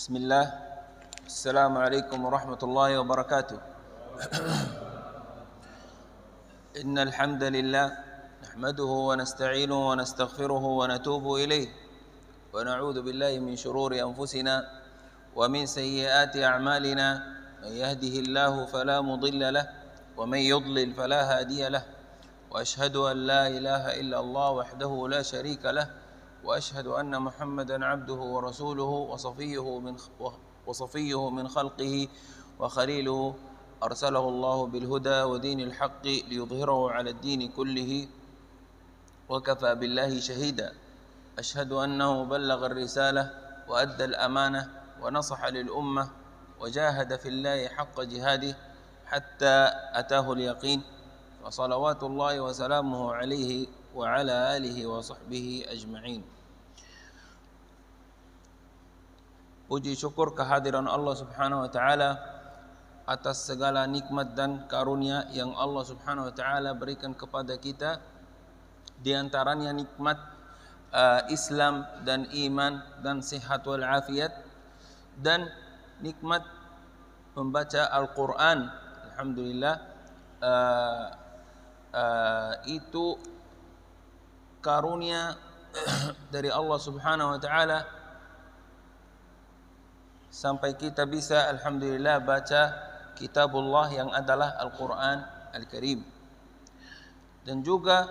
Bismillah. Assalamualaikum warahmatullahi wabarakatuh. Innal hamdalillah nahmaduhu wa nasta'inuhu wa nastaghfiruhu wa natubu ilayh wa na'udzu billahi min shururi anfusina wa min sayyiati a'malina. Man yahdihillahu fala mudilla lahu wa man yudlil fala hadiya lahu. Wa ashhadu an la ilaha illa Allah wahdahu la sharika lahu. وأشهد أن محمدًا عبده ورسوله وصفيه من خلقه وخليله أرسله الله بالهدى ودين الحق ليظهره على الدين كله وكفى بالله شهيدا. أشهد أنه بلغ الرسالة وأدى الأمانة ونصح للأمة وجاهد في الله حق جهاده حتى أتاه اليقين. وصلوات الله وسلامه عليه وعلى آله وصحبه أجمعين. Puji syukur kehadiran Allah Subhanahu wa taala atas segala nikmat dan karunia yang Allah Subhanahu wa taala berikan kepada kita. Di antaranya nikmat Islam dan iman dan sehat wal afiat, dan nikmat membaca Al-Qur'an. Alhamdulillah, itu karunia dari Allah Subhanahu wa taala sampai kita bisa alhamdulillah baca kitabullah yang adalah Al-Qur'an Al-Karim. Dan juga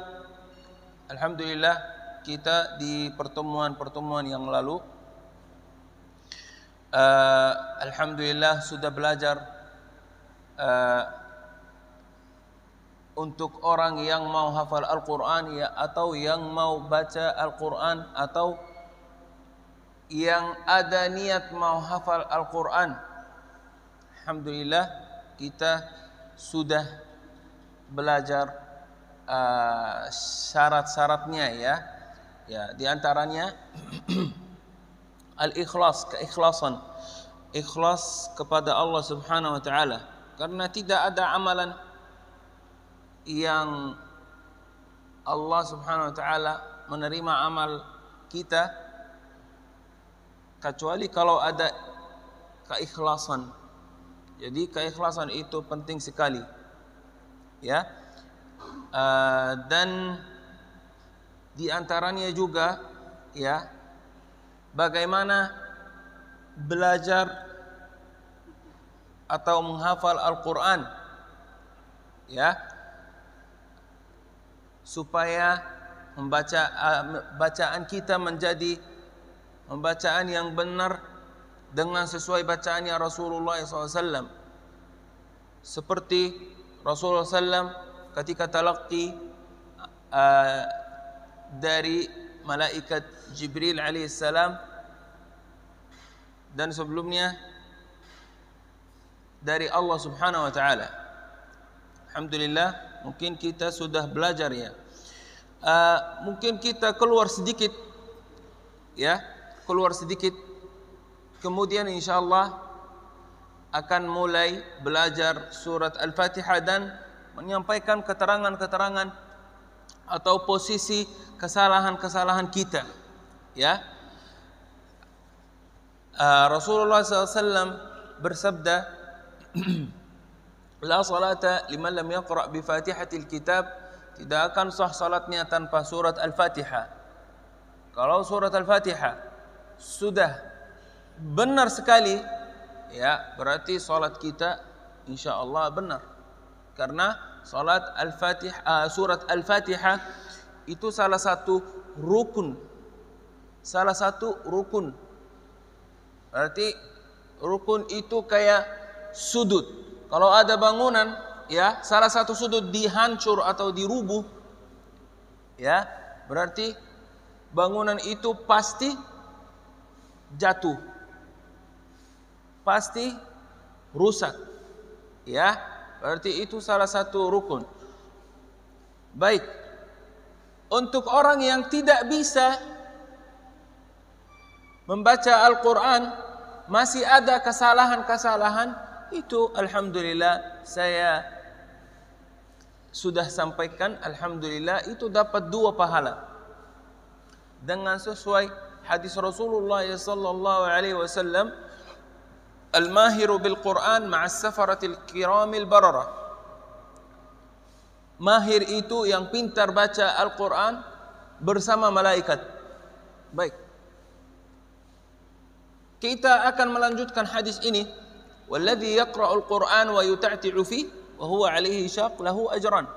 alhamdulillah kita di pertemuan-pertemuan yang lalu alhamdulillah sudah belajar untuk orang yang mau hafal Al-Quran ya, atau yang mau baca Al-Quran, atau yang ada niat mau hafal Al-Quran. Alhamdulillah kita sudah belajar syarat-syaratnya ya. Di antaranya al-ikhlas, keikhlasan, ikhlas kepada Allah Subhanahu wa taala, karena tidak ada amalan yang Allah Subhanahu wa taala menerima amal kita kecuali kalau ada keikhlasan. Jadi keikhlasan itu penting sekali ya. Dan di antaranya juga ya, bagaimana belajar atau menghafal Al-Quran ya, supaya bacaan kita menjadi pembacaan yang benar dengan sesuai bacaannya Rasulullah SAW. Seperti Rasulullah SAW ketika talaqi dari malaikat Jibril alaihissalam, dan sebelumnya dari Allah Subhanahu wa taala. Alhamdulillah, mungkin kita sudah belajar ya. Mungkin kita keluar sedikit ya, kemudian insyaallah akan mulai belajar surat Al-Fatihah dan menyampaikan keterangan-keterangan atau posisi kesalahan-kesalahan kita ya. Rasulullah SAW bersabda, la salata liman lam yaqra' bi Fatihatil Kitab, tidak akan sah salatnya tanpa surat Al-Fatihah. Kalau surat Al-Fatihah sudah benar sekali ya, berarti salat kita insyaallah benar. Karena salat Al-Fatihah, surat Al-Fatihah itu salah satu rukun. Berarti rukun itu kayak sudut. Kalau ada bangunan ya, salah satu sudut dihancur atau dirubuh ya, berarti bangunan itu pasti jatuh, pasti rusak ya. Berarti itu salah satu rukun. Baik, untuk orang yang tidak bisa membaca Al-Quran, masih ada kesalahan-kesalahan, itu alhamdulillah saya sudah sampaikan, alhamdulillah itu dapat 2 pahala. Dengan sesuai hadis Rasulullah sallallahu alaihi wasallam Al-mahiru bil Quran ma'as safaratil kiramil bararah. Mahir itu yang pintar baca Al-Quran bersama malaikat. Baik. Kita akan melanjutkan hadis ini. Walladzi yaqra'ul Qur'an wa yuta'ti'u fi wa huwa 'alaihi syaq lahu ajran.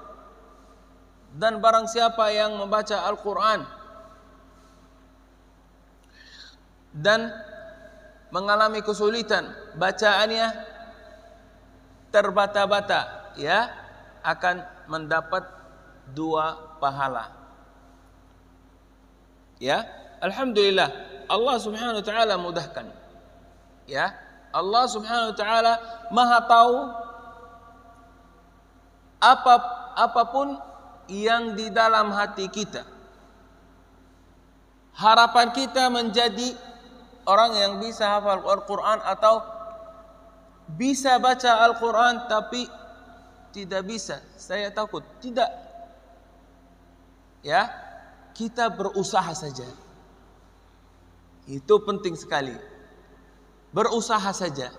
Dan barang siapa yang membaca Al-Quran dan mengalami kesulitan bacaannya terbata-bata, ya, akan mendapat 2 pahala. Ya, alhamdulillah Allah Subhanahu wa taala mudahkan. Ya, Allah Subhanahu wa taala Maha tahu apapun yang di dalam hati kita. Harapan kita menjadi orang yang bisa hafal Al-Quran atau bisa baca Al-Quran tapi tidak bisa. Saya takut. Tidak. Ya, kita berusaha saja. Itu penting sekali. Berusaha saja.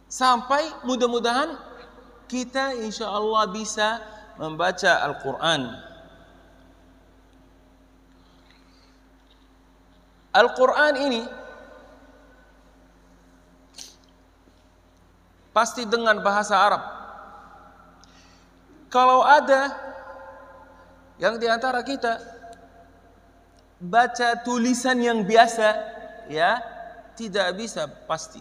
Sampai mudah-mudahan kita insya Allah bisa membaca Al-Quran. Al-Quran ini pasti dengan bahasa Arab. Kalau ada yang di antara kita baca tulisan yang biasa, ya, tidak bisa pasti.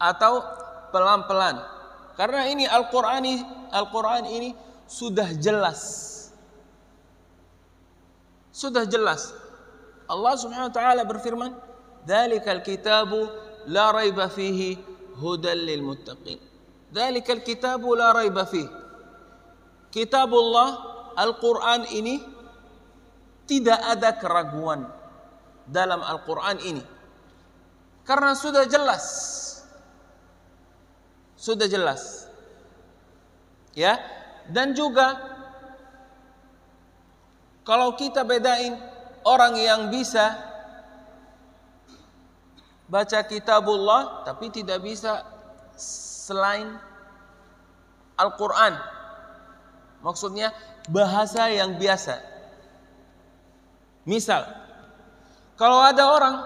Atau pelan-pelan. Karena ini Al-Quran ini sudah jelas. Sudah jelas. Allah Subhanahu wa taala berfirman, "Dzalikal kitabu la raiba fihi hudal lil muttaqin." Dzalikal kitabu la raiba fihi. Kitabullah Al-Quran ini tidak ada keraguan dalam Al-Quran ini. Karena sudah jelas. Sudah jelas. Ya, dan juga kalau kita bedain orang yang bisa baca kitabullah tapi tidak bisa selain Al-Quran. Maksudnya bahasa yang biasa. Misal, kalau ada orang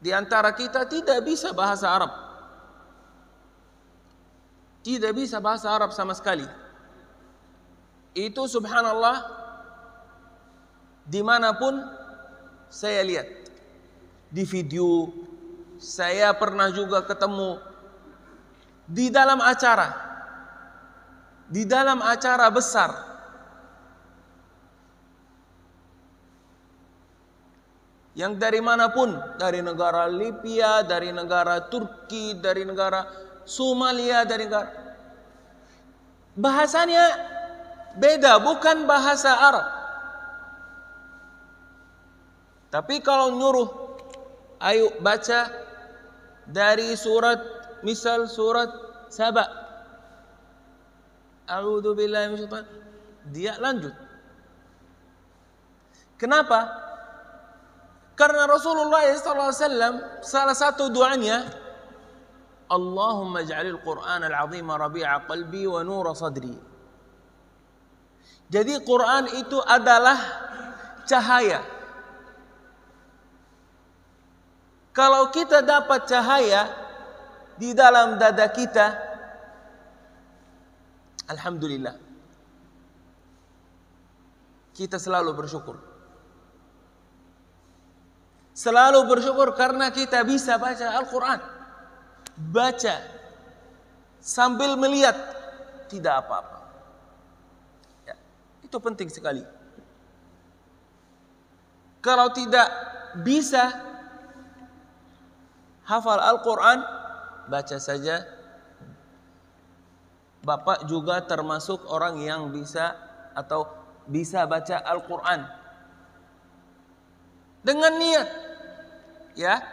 di antara kita tidak bisa bahasa Arab. Tidak bisa bahasa Arab sama sekali. Itu subhanallah, dimanapun saya lihat, di video, saya pernah juga ketemu di dalam acara besar. Yang dari manapun, dari negara Libya, dari negara Turki, dari negara Somalia, dari negara, bahasanya beda, bukan bahasa Arab. Tapi kalau nyuruh, ayo baca dari surat, misal surat Saba, a'udzubillahi minasyaitonir rajim, dia lanjut. Kenapa? Karena Rasulullah SAW salah satu doanya, Allahumma ja'alil Qur'an al-azima rabi'a qalbi wa nura sadri. Jadi Quran itu adalah cahaya. Kalau kita dapat cahaya di dalam dada kita, alhamdulillah, kita selalu bersyukur. Selalu bersyukur karena kita bisa baca Al-Quran. Baca sambil melihat, tidak apa-apa. Ya, itu penting sekali. Kalau tidak bisa hafal Al-Quran, baca saja. Bapak juga termasuk orang yang bisa atau bisa baca Al-Quran dengan niat, ya,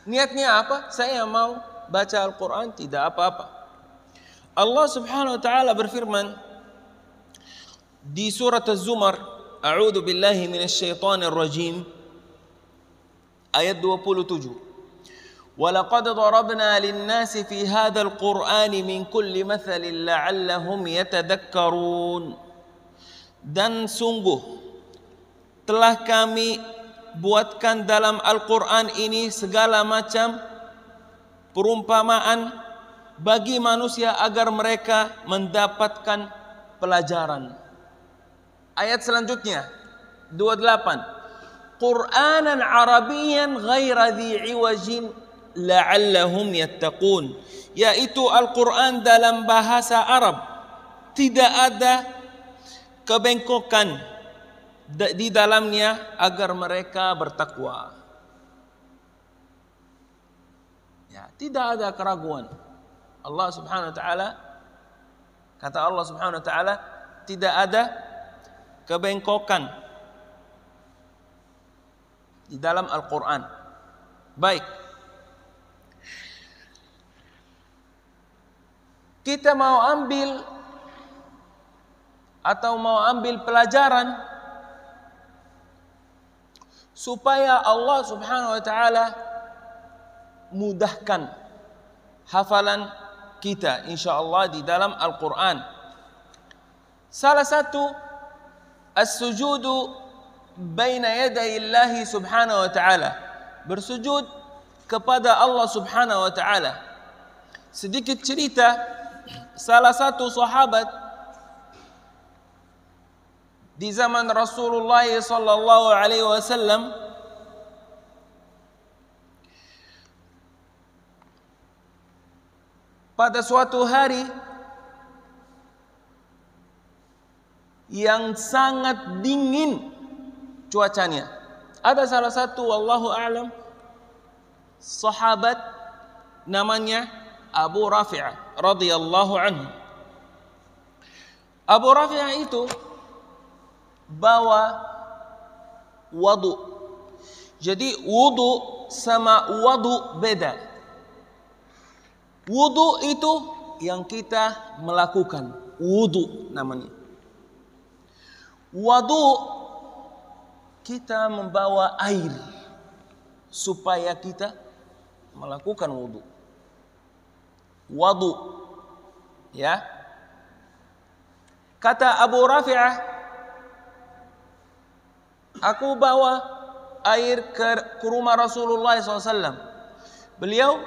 niatnya apa? Saya mau baca Al-Quran, tidak apa-apa. Allah Subhanahu wa taala berfirman di surat Az-Zumar A'udzu billahi minasyaitonir rajim. Ayat 27. Walaqad darabna lin-nasi fi hadzal Qur'ani min kulli mathalin la'allahum yatadakkarun. Dan sungguh telah kami buatkan dalam Al-Quran ini segala macam perumpamaan bagi manusia agar mereka mendapatkan pelajaran. Ayat selanjutnya 28. Qur'anan Arabiyyan ghaira dhi iwajin la'allahum yattaqun. Yaitu Al-Quran dalam bahasa Arab, tidak ada kebengkokan di dalamnya agar mereka bertakwa. Ya, tidak ada keraguan. Allah Subhanahu wa taala, kata Allah Subhanahu wa taala, tidak ada kebengkokan di dalam Al-Qur'an. Baik. Kita mau ambil pelajaran supaya Allah Subhanahu wa taala mudahkan hafalan kita insyaallah di dalam Al-Qur'an. Salah satu as-sujudu baina yaday Allah Subhanahu wa taala, bersujud kepada Allah Subhanahu wa taala. Sedikit cerita, salah satu sahabat di zaman Rasulullah sallallahu alaihi wasallam pada suatu hari yang sangat dingin cuacanya, ada salah satu wallahu a'lam sahabat namanya Abu Rafi'ah radhiyallahu anhu. Abu Rafi'ah itu bawa wudu. Jadi wudu sama wudu beda. Wudu itu yang kita melakukan, wudu namanya. Wudu kita membawa air supaya kita melakukan wudu. Wudu, ya. Kata Abu Rafi'ah, aku bawa air ke rumah Rasulullah SAW. Beliau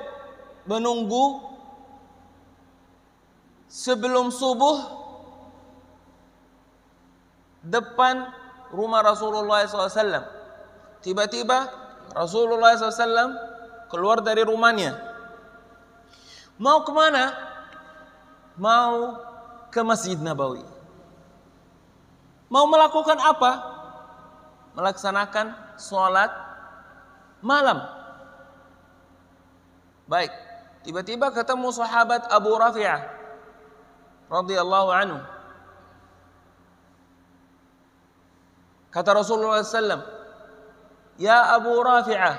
menunggu sebelum subuh depan rumah Rasulullah SAW. Tiba-tiba Rasulullah SAW keluar dari rumahnya. Mau kemana? Mau ke Masjid Nabawi. Mau melakukan apa? Melaksanakan sholat malam. Baik, tiba-tiba ketemu sahabat Abu Rafi'ah radhiyallahu anhu. Kata Rasulullah SAW, Ya Abu Rafi'ah,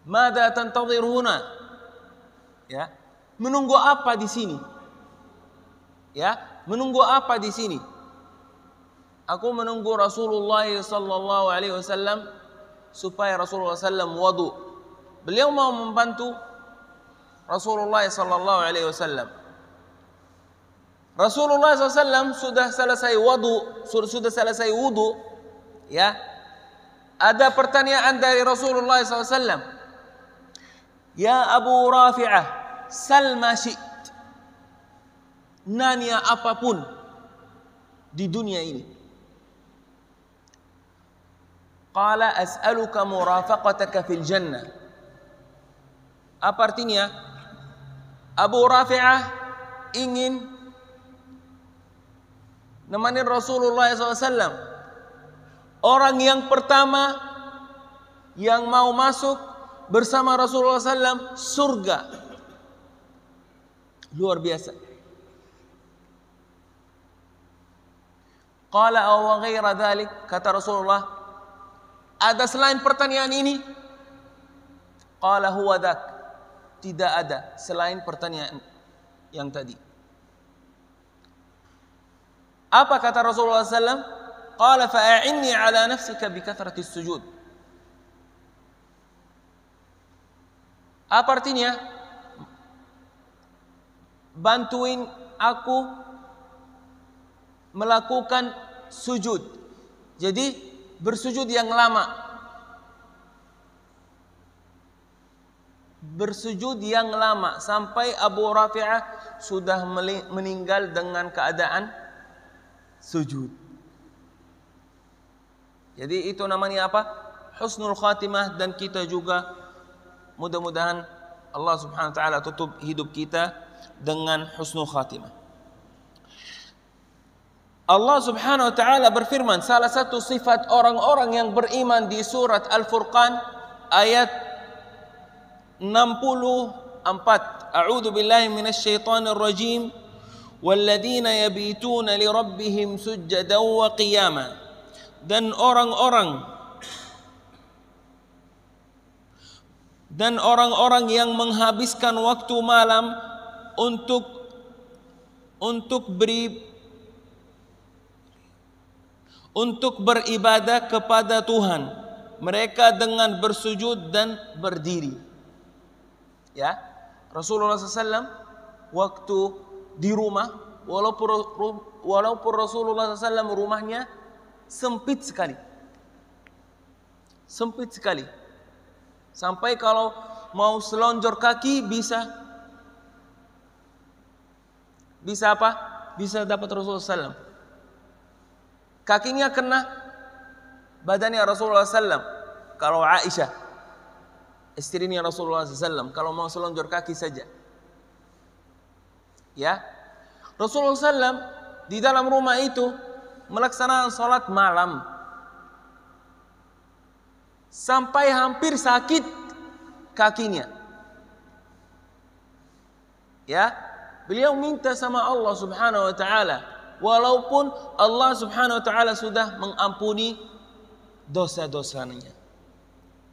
mada tantadhir huna? Ya, menunggu apa di sini? Ya, menunggu apa di sini? Aku menunggu Rasulullah sallallahu alaihi wasallam supaya Rasulullah sallam wudu. Beliau mau membantu Rasulullah sallallahu alaihi wasallam. Rasulullah SAW sudah selesai wudu, ya. Ada pertanyaan dari Rasulullah SAW. Ya Abu Rafi'ah, sal ma syi'it. Nanya apapun di dunia ini. Qala as'aluka murafaqataka fil jannah. Apa artinya? Abu Rafi'ah ingin nemani Rasulullah SAW. Orang yang pertama yang mau masuk bersama Rasulullah SAW surga. Luar biasa. Qala aw ghaira dzalik, kata Rasulullah, ada selain pertanyaan ini? Qala huwa dzak, tidak ada selain pertanyaan yang tadi. Apa kata Rasulullah SAW? Qala fa'a'inni ala nafsika bi kathratis sujud. Apa artinya? Bantuin aku melakukan sujud. Jadi bersujud yang lama. Bersujud yang lama sampai Abu Rafi'ah sudah meninggal dengan keadaan sujud. Jadi itu namanya apa? Husnul khatimah. Dan kita juga mudah-mudahan Allah Subhanahu wa taala tutup hidup kita dengan husnul khatimah. Allah Subhanahu wa taala berfirman, salah satu sifat orang-orang yang beriman di surat Al-Furqan ayat 64. A'udzu billahi minasy syaithanir rajim. Walladzina yabituna li rabbihim sujjadan wa qiyama. Dan orang-orang yang menghabiskan waktu malam untuk beribadah kepada Tuhan, mereka dengan bersujud dan berdiri. Ya, Rasulullah SAW waktu di rumah, walaupun Rasulullah SAW rumahnya sempit sekali, sampai kalau mau selonjor kaki bisa apa? Bisa dapat Rasulullah SAW. Kakinya kena badannya Rasulullah SAW. Kalau Aisyah, istrinya Rasulullah SAW, kalau mau selonjor kaki saja, ya, Rasulullah SAW di dalam rumah itu melaksanakan salat malam sampai hampir sakit kakinya. Ya, beliau minta sama Allah Subhanahu wa taala, walaupun Allah Subhanahu wa taala sudah mengampuni dosa-dosanya.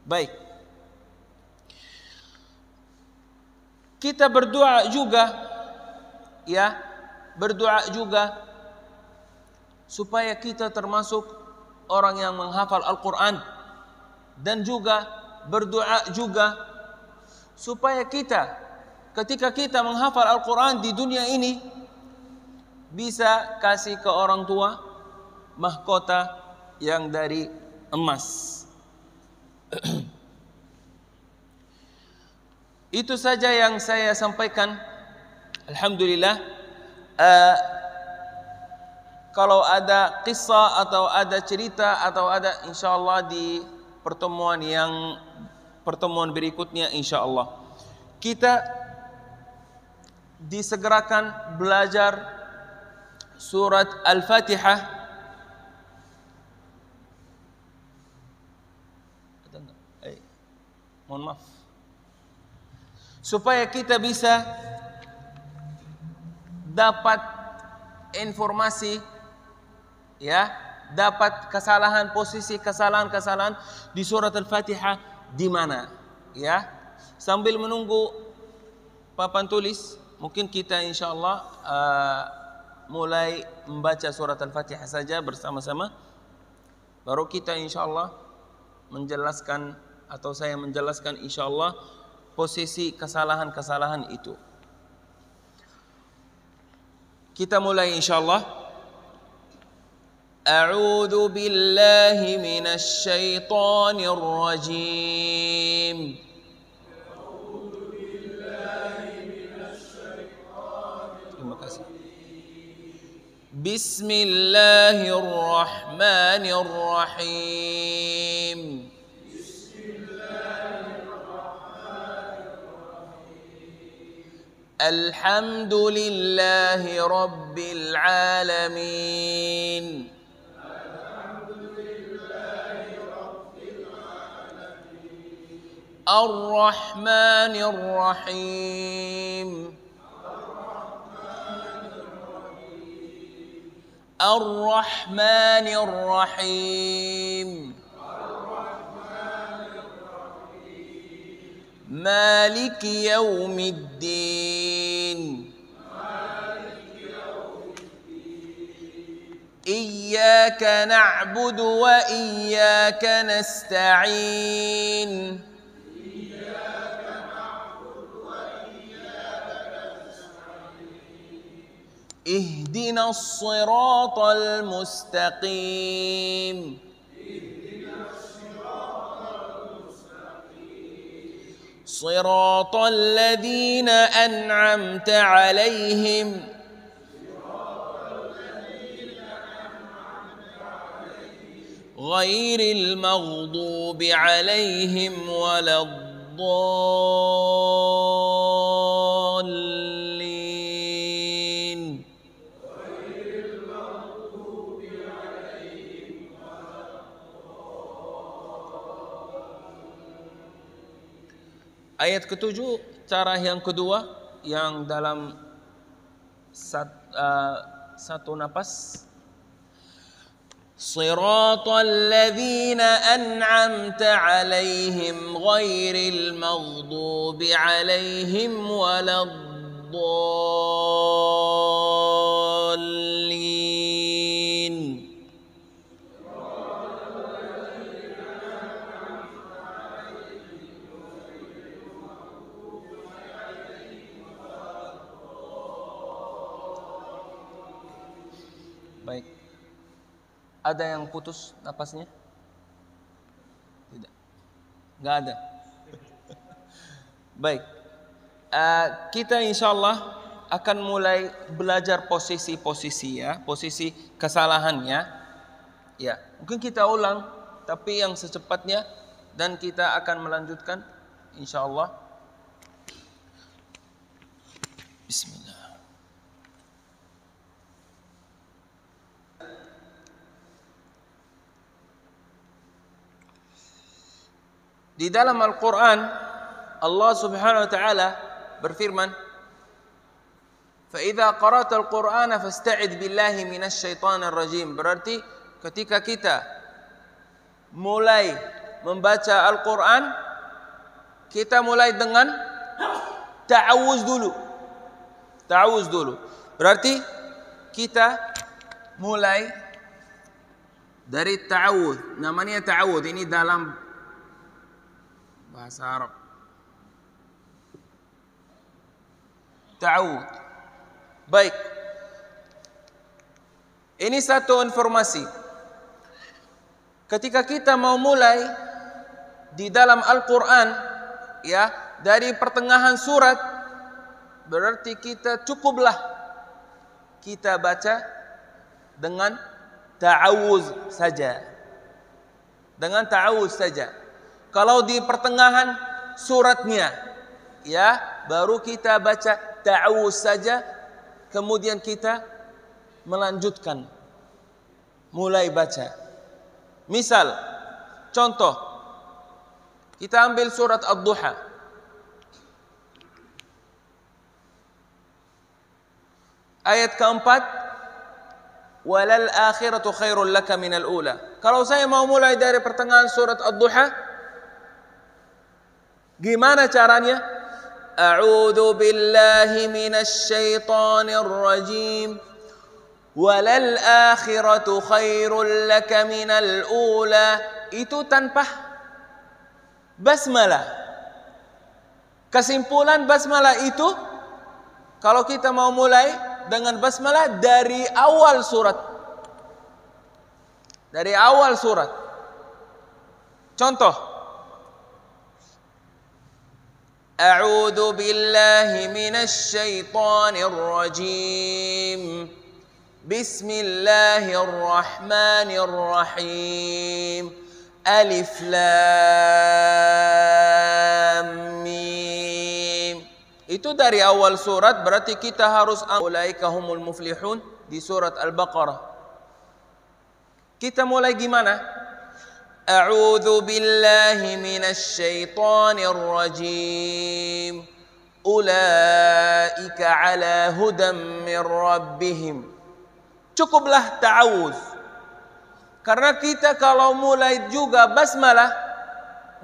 Baik. Kita berdoa juga, ya, berdoa juga supaya kita termasuk orang yang menghafal Al-Quran, dan juga berdoa juga supaya kita ketika kita menghafal Al-Quran di dunia ini bisa kasih ke orang tua mahkota yang dari emas. Itu saja yang saya sampaikan. Alhamdulillah. Kalau ada kisah atau ada cerita atau ada, insyaallah di pertemuan berikutnya insyaallah kita disegerakan belajar surat Al-Fatihah. Mohon maaf. Supaya kita bisa dapat informasi, ya, dapat posisi kesalahan di surat Al-Fatihah di mana, ya. Sambil menunggu papan tulis, mungkin kita insyaallah mulai membaca surat Al-Fatihah saja bersama-sama, baru kita insyaallah menjelaskan atau saya menjelaskan insyaallah posisi kesalahan-kesalahan itu. Kita mulai insyaallah. A'udzu billahi minasy syaithanir rajim. Terima kasih. Bismillahirrahmanirrahim. Alhamdulillahi Rabbil Alamin. Ar-Rahmanir Rahim. Ar-Rahmanir Rahim. مالك يوم الدين iyyaka na'budu wa iyyaka nasta'in. اهدنا الصراط المستقيم صراط الذين أنعمت عليهم غير المغضوب عليهم ولا الضالين. Ayat ketujuh, cara yang kedua yang dalam satu napas. Shiratal ladzina an'amta 'alaihim ghairil maghdubi 'alaihim waladdallin. Baik. Ada yang putus napasnya? Tidak. Enggak ada. Baik. Kita insyaallah akan mulai belajar posisi-posisi ya, posisi kesalahannya. Ya, mungkin kita ulang tapi yang secepatnya dan kita akan melanjutkan insyaallah. Bismillah. Di dalam Al-Quran Allah subhanahu wa ta'ala berfirman, فَإِذَا قَرَأْتَ الْقُرْآنَ فَاسْتَعِذْ بِاللَّهِ مِنَ الشَّيْطَانِ الرَّجِيمِ. Berarti ketika kita mulai membaca Al-Quran, kita mulai dengan ta'awuz dulu. Ta'awuz dulu. Berarti kita mulai dari ta'awuz. Namanya ta'awuz. Ini dalam bahasa Arab. Ta'awud. Baik. Ini satu informasi. Ketika kita mau mulai di dalam Al-Quran, ya, dari pertengahan surat, berarti kita cukuplah kita baca dengan ta'awuz saja. Dengan ta'awuz saja. Kalau di pertengahan suratnya, ya, baru kita baca ta'awuz saja, kemudian kita melanjutkan, mulai baca. Misal, contoh, kita ambil surat Ad-Duha. Ayat keempat, walal akhiratu khairul laka minal ula. Kalau saya mau mulai dari pertengahan surat Ad-Duha, gimana caranya? A'udzu billahi minasy syaithanir rajim. Walal akhiratu khairul laka minal ula. Itu tanpa basmalah. Kesimpulan basmalah itu, kalau kita mau mulai dengan basmalah dari awal surat. Dari awal surat. Contoh, A'udzu billahi minasy syaithanir rajim. Bismillahirrahmanirrahim. Alif lam mim. Itu dari awal surat, berarti kita harus ulaika humul muflihun di surat Al-Baqarah. Kita mulai gimana? A'udzu billahi minasy syaithanir rajim. Ulaika ala hudam min rabbihim. Cukuplah ta'awuz. Karena kita kalau mulai juga basmalah,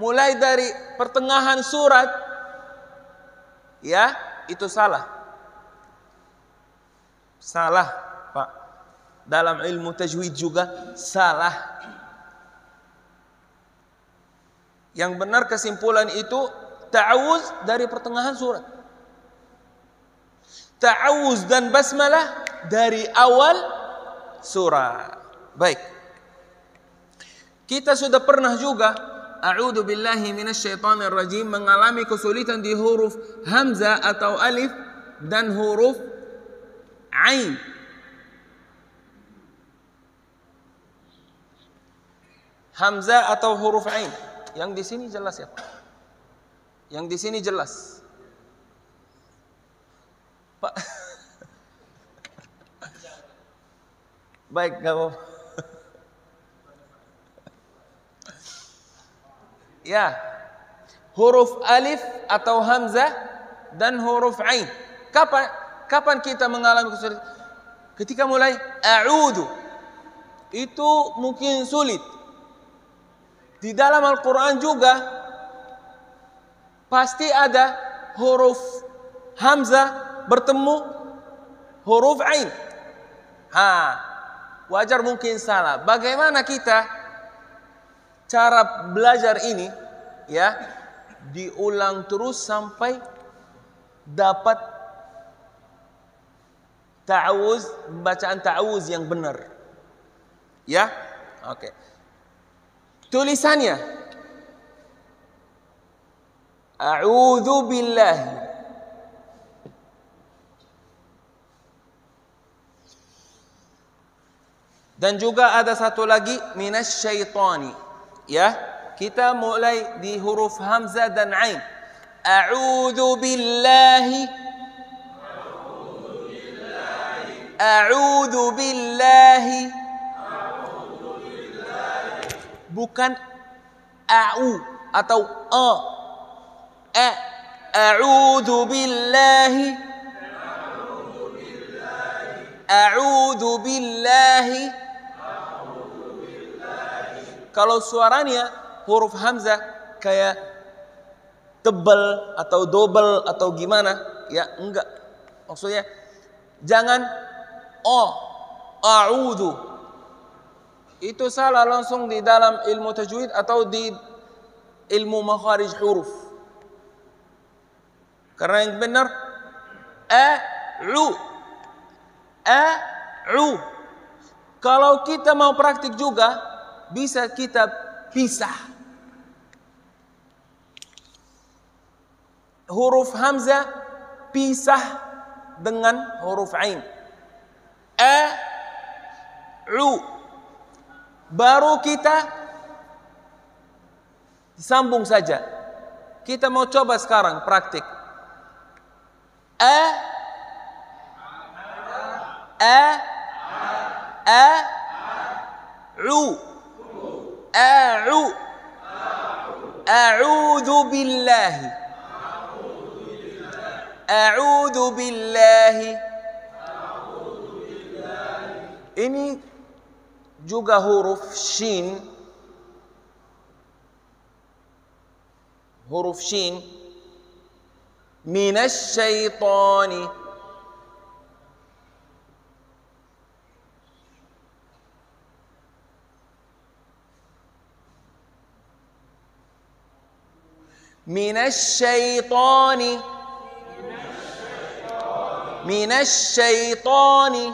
mulai dari pertengahan surat, ya, itu salah. Salah, Pak. dalam ilmu tajwid juga salah. Yang benar kesimpulan itu ta'awuz dari pertengahan surat. Ta'awuz dan basmalah dari awal surah. Baik. Kita sudah pernah juga a'udzu billahi minasyaitonir rajim mengalami kesulitan di huruf hamzah atau alif dan huruf ain. Hamzah atau huruf ain. Yang di sini jelas ya Pak? Yang di sini jelas. Pak. Baik, enggak apa-apa. Ya. Huruf alif atau hamzah dan huruf ain. Kapan kita mengalami kesulitan? Ketika mulai a'udzu. Itu mungkin sulit. Di dalam Al-Quran juga pasti ada huruf hamzah bertemu huruf ain. Wajar mungkin salah. Bagaimana kita cara belajar ini ya diulang terus sampai dapat ta'awuz, bacaan ta'awuz yang benar. Ya? Oke. Tulisannya a'udzu billahi. Dan juga ada satu lagi minasyaitani. Ya, kita mulai di huruf hamzah dan ain. A'udzu billahi. A'udzu billahi. Bukan a'u atau a'udzu billahi. A'udzu billahi. Kalau suaranya huruf hamzah kayak tebal atau double atau gimana, ya enggak. Maksudnya jangan a'udzu. Itu salah langsung di dalam ilmu tajwid atau di ilmu makharij huruf. Karena yang benar a'u. Kalau kita mau praktik juga bisa kita pisah. Huruf hamzah pisah dengan huruf ain. A'u. Baru kita sambung saja. Kita mau coba sekarang praktik. A'udzu billahi. A'udzu billahi. Ini juga huruf shin. Huruf shin. Minasyaitani. Minasyaitani. Minasyaitani.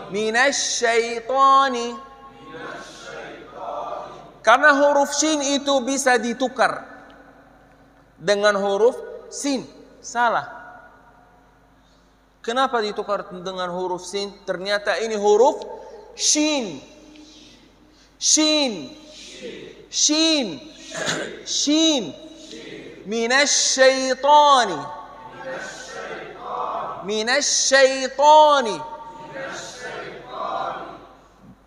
Minasyaitani. Karena huruf shin itu bisa ditukar dengan huruf sin. Salah. Kenapa ditukar dengan huruf sin? Ternyata ini huruf shin. Shin. Shin. Shin. Minasyaitani. Minasyaitani.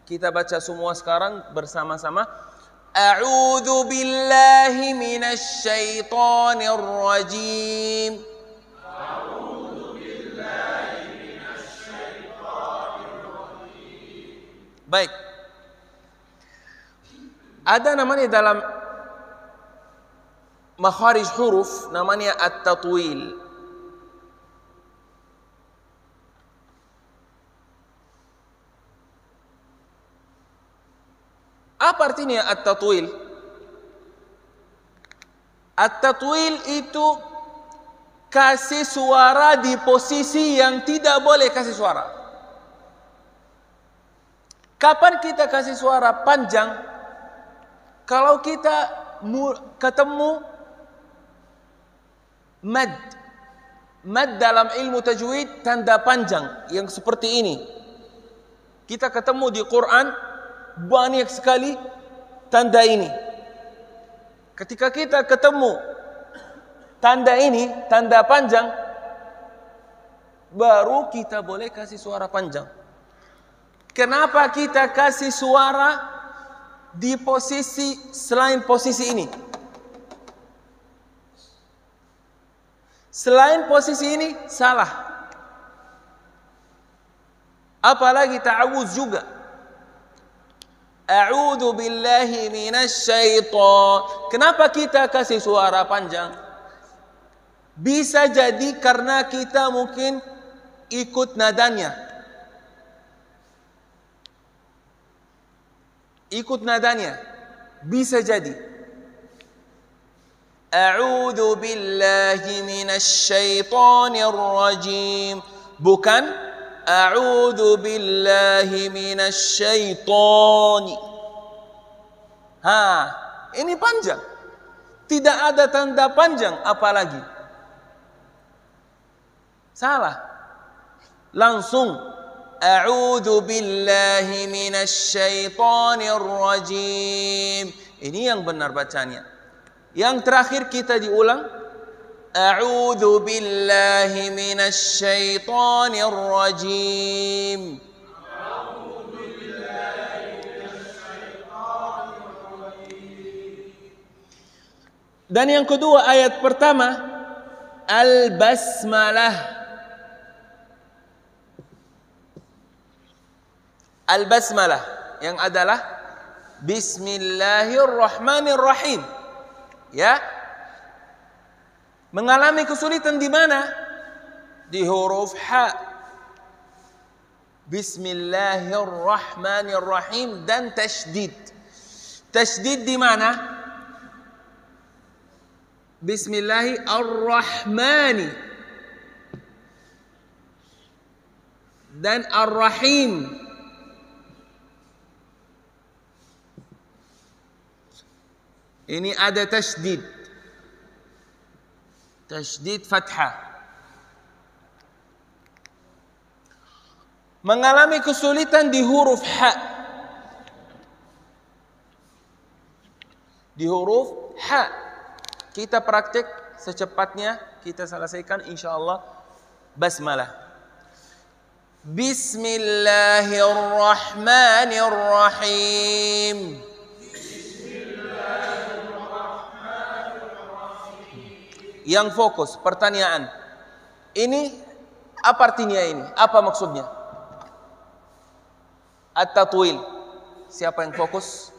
Kita baca semua sekarang bersama-sama. A'udzu billahi minasyaitonir rajim. A'udzu billahi minasyaitonir rajim. Baik. Ada namanya dalam makharij huruf namanya at-tatwil. Apa artinya at-tatwil? At-tatwil itu kasih suara di posisi yang tidak boleh kasih suara. Kapan kita kasih suara panjang? Kalau kita ketemu mad. Mad dalam ilmu tajwid tanda panjang yang seperti ini. Kita ketemu di Quran banyak sekali tanda ini. Ketika kita ketemu tanda ini, tanda panjang, baru kita boleh kasih suara panjang. Kenapa kita kasih suara di posisi selain posisi ini? Selain posisi ini salah. Apalagi ta'awuz juga. A'udzu billahi minasy syaitan. Kenapa kita kasih suara panjang? Bisa jadi karena kita mungkin ikut nadanya. Ikut nadanya. Bisa jadi. A'udzu billahi minasy syaitonir rajim. Bukan A'udzu billahi minasy syaitani. Ini panjang. Tidak ada tanda panjang apalagi. Salah. Langsung A'udzu billahi minasy syaitonir rajim. Ini yang benar bacanya. Yang terakhir kita diulang. A'udzu billahi minasy syaithanir rajim. Dan yang kedua ayat pertama al-basmalah. Al-basmalah yang adalah bismillahirrahmanirrahim. Ya. Mengalami kesulitan di mana? Di huruf ha. Bismillahirrahmanirrahim dan tasydid. Tasydid di mana? Bismillahirrahmani dan ar-rahim. Ini ada tasydid. Tasydid fathah. Mengalami kesulitan di huruf ha. Di huruf ha. Kita praktik secepatnya. Kita selesaikan insyaallah. Basmalah. Bismillahirrahmanirrahim. Yang fokus, pertanyaan. Ini apa artinya ini? Apa maksudnya? At-tatwil. Siapa yang fokus?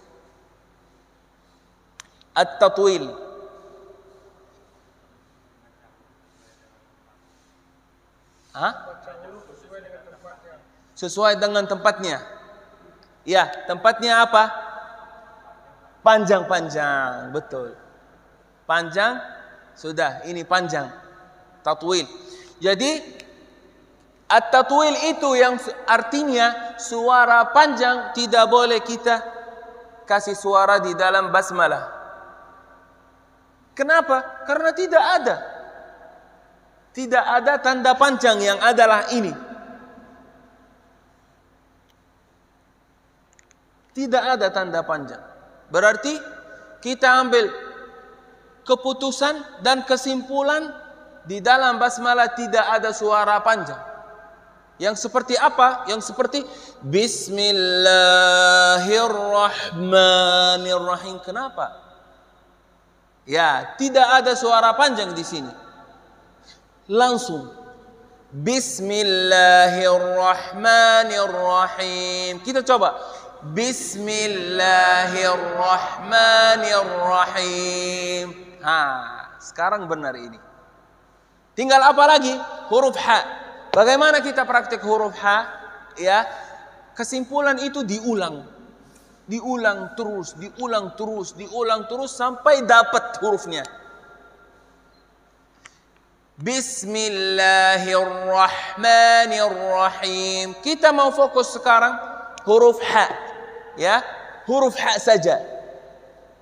At-tatwil. Sesuai dengan tempatnya. Ya, tempatnya apa? Panjang-panjang, betul. Panjang. Sudah, ini panjang. Tatwil. Jadi at-tatwil itu yang artinya suara panjang tidak boleh kita kasih suara di dalam basmalah. Kenapa? Karena tidak ada. Tidak ada tanda panjang, yang adalah ini. Tidak ada tanda panjang. Berarti kita ambil keputusan dan kesimpulan di dalam basmalah tidak ada suara panjang. Yang seperti apa? Yang seperti Bismillahirrahmanirrahim. Kenapa? Ya, tidak ada suara panjang di sini. Langsung Bismillahirrahmanirrahim. Kita coba. Bismillahirrahmanirrahim. Sekarang benar ini. Tinggal apa lagi? Huruf ha. Bagaimana kita praktik huruf ha? Ya, kesimpulan itu diulang. diulang terus, diulang terus, diulang terus sampai dapat hurufnya. Bismillahirrahmanirrahim. Kita mau fokus sekarang huruf ha, ya, huruf ha saja.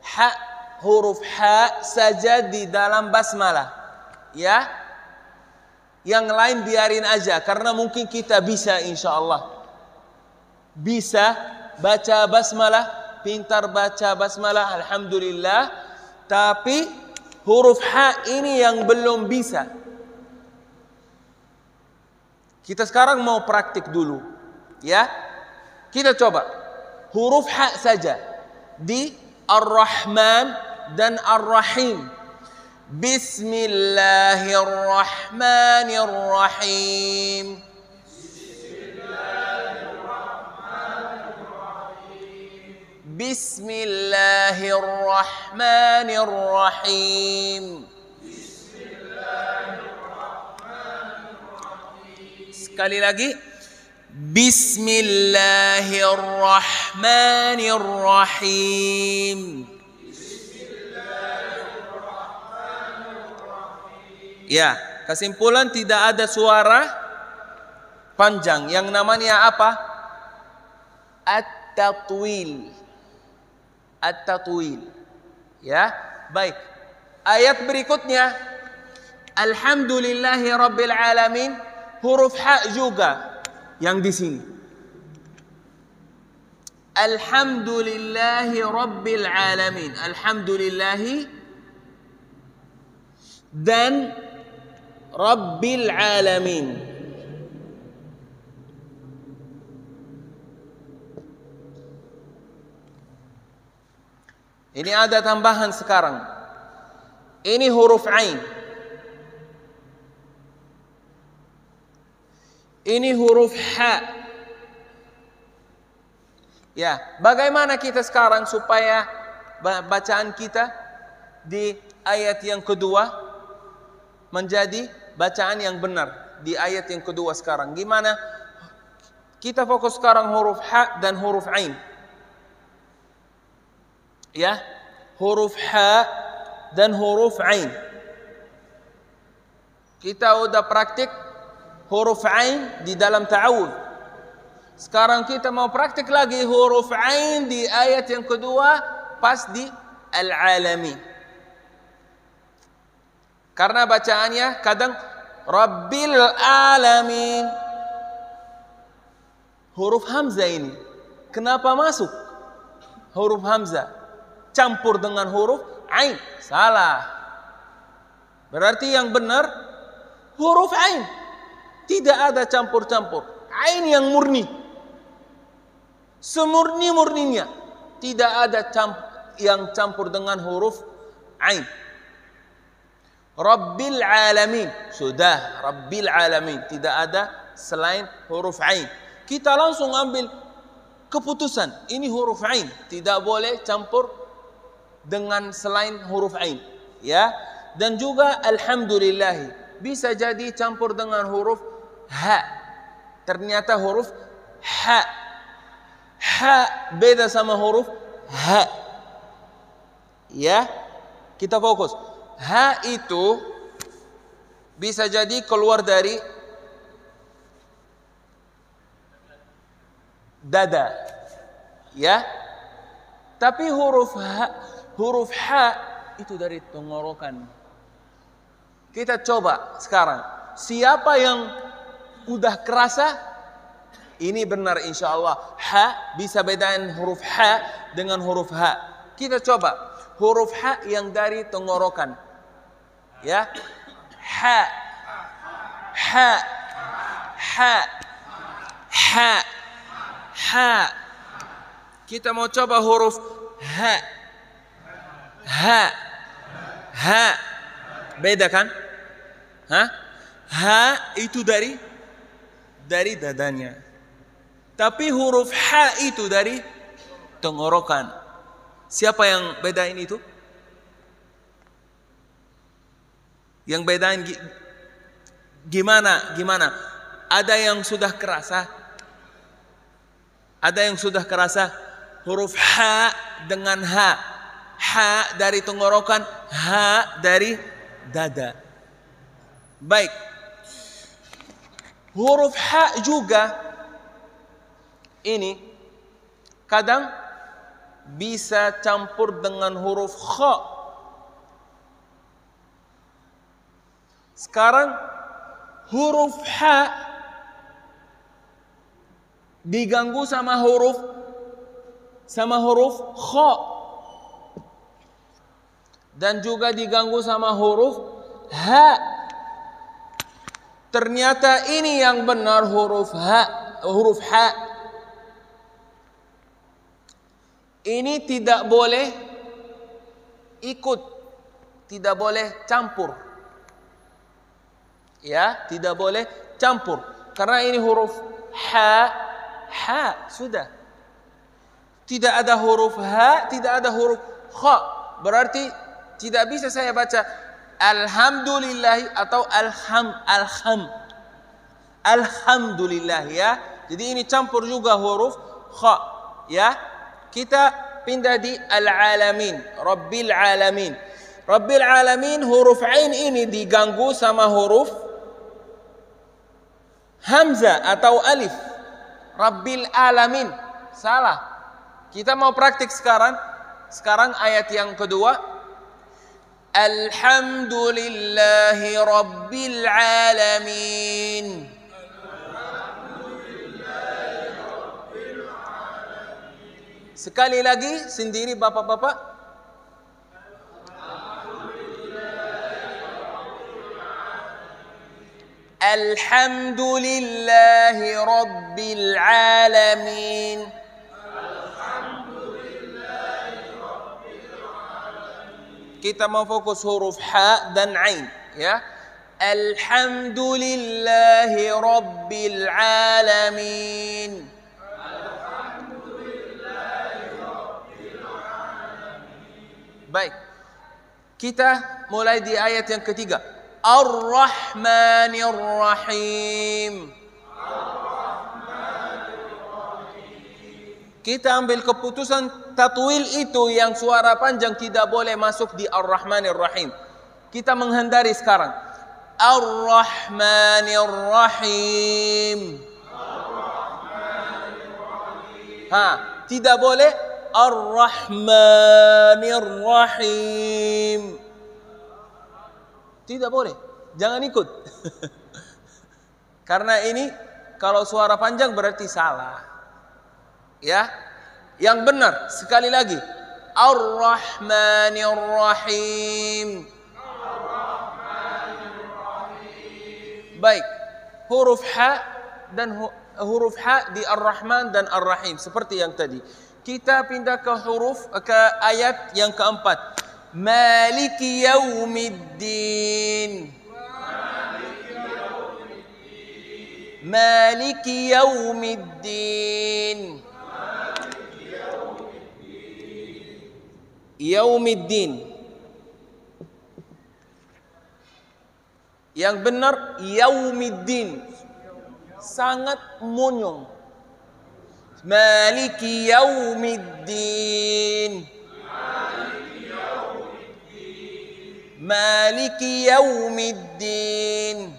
Ha, huruf ha saja di dalam basmalah, ya. Yang lain biarin aja, karena mungkin kita bisa, insya Allah bisa baca basmalah, pintar baca basmalah, alhamdulillah. Tapi huruf ha ini yang belum bisa. Kita sekarang mau praktik dulu, ya. Kita coba huruf ha saja di Ar-Rahman dan Ar-Rahim. Bismillahirrahmanirrahim. Bismillahirrahmanirrahim. Sekali lagi. Bismillahirrahmanirrahim. Ya, kesimpulan tidak ada suara panjang. Yang namanya apa? At-tatwil. At-tatwil. Ya, baik. Ayat berikutnya, Alhamdulillahi Rabbil Alamin, huruf ha juga yang di sini. Alhamdulillahi Rabbil Alamin. Alhamdulillahi dan Rabbil Alamin. Ini ada tambahan sekarang. Ini huruf ain. Ini huruf ha. Ya, bagaimana kita sekarang supaya bacaan kita di ayat yang kedua menjadi bacaan yang benar di ayat yang kedua sekarang? Gimana? Kita fokus sekarang huruf ha dan huruf ain. Ya, huruf ha dan huruf ain. Kita udah praktik huruf ain di dalam ta'awudz. Sekarang kita mau praktik lagi huruf ain di ayat yang kedua pas di Al-Alamin. Karena bacaannya kadang Rabbil Alamin. Huruf hamzah ini kenapa masuk huruf hamzah campur dengan huruf ain? Salah. Berarti yang benar huruf ain. Tidak ada campur-campur. Ain yang murni. Semurni-murninya. Tidak ada yang campur dengan huruf ain. Rabbil Alamin. Sudah. Rabbil Alamin. Tidak ada selain huruf ain. Kita langsung ambil keputusan. Ini huruf ain. Tidak boleh campur dengan selain huruf ain, ya. Dan juga alhamdulillah bisa jadi campur dengan huruf ha. Ternyata huruf ha beda sama huruf ha, ya. Kita fokus. Ha itu bisa jadi keluar dari dada, ya. Tapi huruf ha itu dari tenggorokan. Kita coba sekarang. Siapa yang udah kerasa? Ini benar insya Allah. Ha bisa bedain huruf ha dengan huruf ha. Kita coba huruf ha yang dari tenggorokan. Ya. Ha. Ha. Ha. Ha. Ha. Kita mau coba huruf ha. Ha. Ha. Beda kan? Ha? Ha itu dari dadanya. Tapi huruf ha itu dari tenggorokan. Siapa yang bedain itu? Yang bedain gimana? Ada yang sudah kerasa? Ada yang sudah kerasa? huruf ha dengan ha. Ha dari tenggorokan, ha dari dada. Baik. Huruf ha juga ini kadang bisa campur dengan huruf kha. Sekarang huruf ha diganggu sama huruf kha, dan juga diganggu sama huruf ha. Ternyata ini yang benar huruf ha. Ini tidak boleh ikut, tidak boleh campur. Ya, tidak boleh campur. Karena ini huruf ha sudah. Tidak ada huruf ha, tidak ada huruf kha. Berarti tidak bisa saya baca alhamdulillah atau alhamdulillah ya. Jadi ini campur juga huruf kha ya. Kita pindah di al-alamin, rabbil alamin. Rabbil alamin huruf ain ini diganggu sama huruf hamzah atau alif. Rabbil alamin. Salah. Kita mau praktik sekarang. Sekarang ayat yang kedua. Alhamdulillahi rabbil alamin. Sekali lagi sendiri bapak-bapak. Alhamdulillahi rabbil alamin. Kita mau fokus huruf ha dan ain ya. Alhamdulillahi rabbil alamin. Baik. Kita mulai di ayat yang ketiga. Ar-Rahmanir Rahim. Kita ambil keputusan tatwil itu yang suara panjang tidak boleh masuk di Ar-Rahmanir Rahim. Kita menghindari sekarang. Ar-Rahmanir Rahim. Tidak boleh Ar-Rahmanir Rahim. Tidak boleh. Jangan ikut. Karena ini kalau suara panjang berarti salah. Ya. Yang benar sekali lagi. Ar-Rahmanir Rahim. Baik. Huruf ha dan huruf ha di Ar-Rahman dan Ar-Rahim seperti yang tadi. Kita pindah ke ayat yang keempat. Maliki yaumiddin. Maliki yaumiddin. Yaumiddin. Yang benar yaumiddin. Sangat monyong. Maliki yaumiddin. Maliki yaumiddin.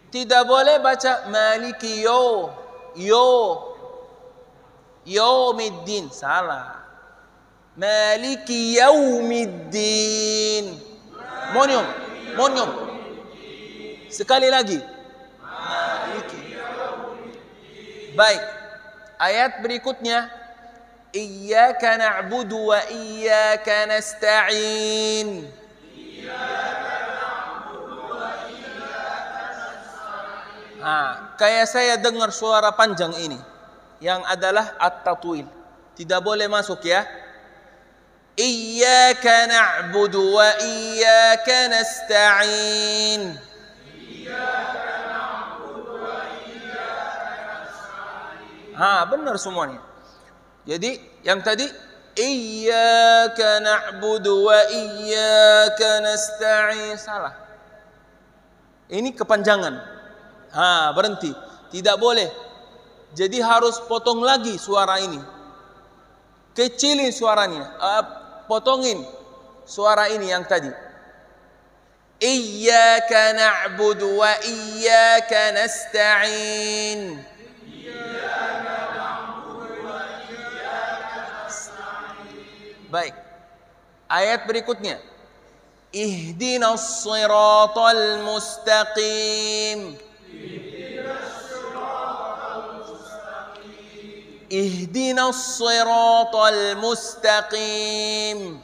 Tidak boleh baca maliki yaumiddin. Salah. Maliki yaumiddin. Monyong. Sekali lagi. Baik. Ayat berikutnya. Iyyaka na'budu wa iyyaka nasta'in. Kayak saya dengar suara panjang ini. Yang adalah at-tatwil. Tidak boleh masuk ya. Iyyaka na'budu wa iyyaka nasta'in. Benar semuanya. Jadi yang tadi iyyaka na'budu wa iyyaka nasta'in salah. Ini kepanjangan. Berhenti. Tidak boleh. Jadi harus potong lagi suara ini. Kecilin suaranya. Potongin suara ini yang tadi. Iyyaka na'budu wa iyyaka nasta'in. Baik. Ayat berikutnya. Ihdinas siratal mustaqim. Ihdinas siratal mustaqim.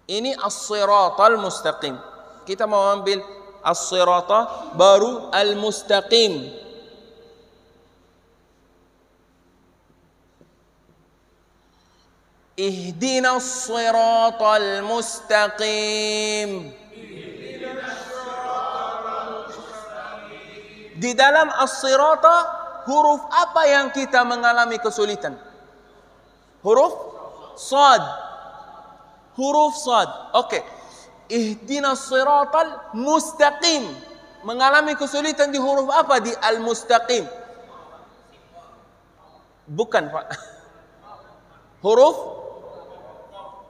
Ini as-siratal mustaqim. Kita mau ambil as-sirata baru al-mustaqim. Ihdinas siratal mustaqim. Di dalam as-sirata huruf apa yang kita mengalami kesulitan? Huruf sad. Huruf sad. Oke. Ihdinas siratal mustaqim. Mengalami kesulitan di huruf apa? Di al-mustaqim. Bukan, Pak. Huruf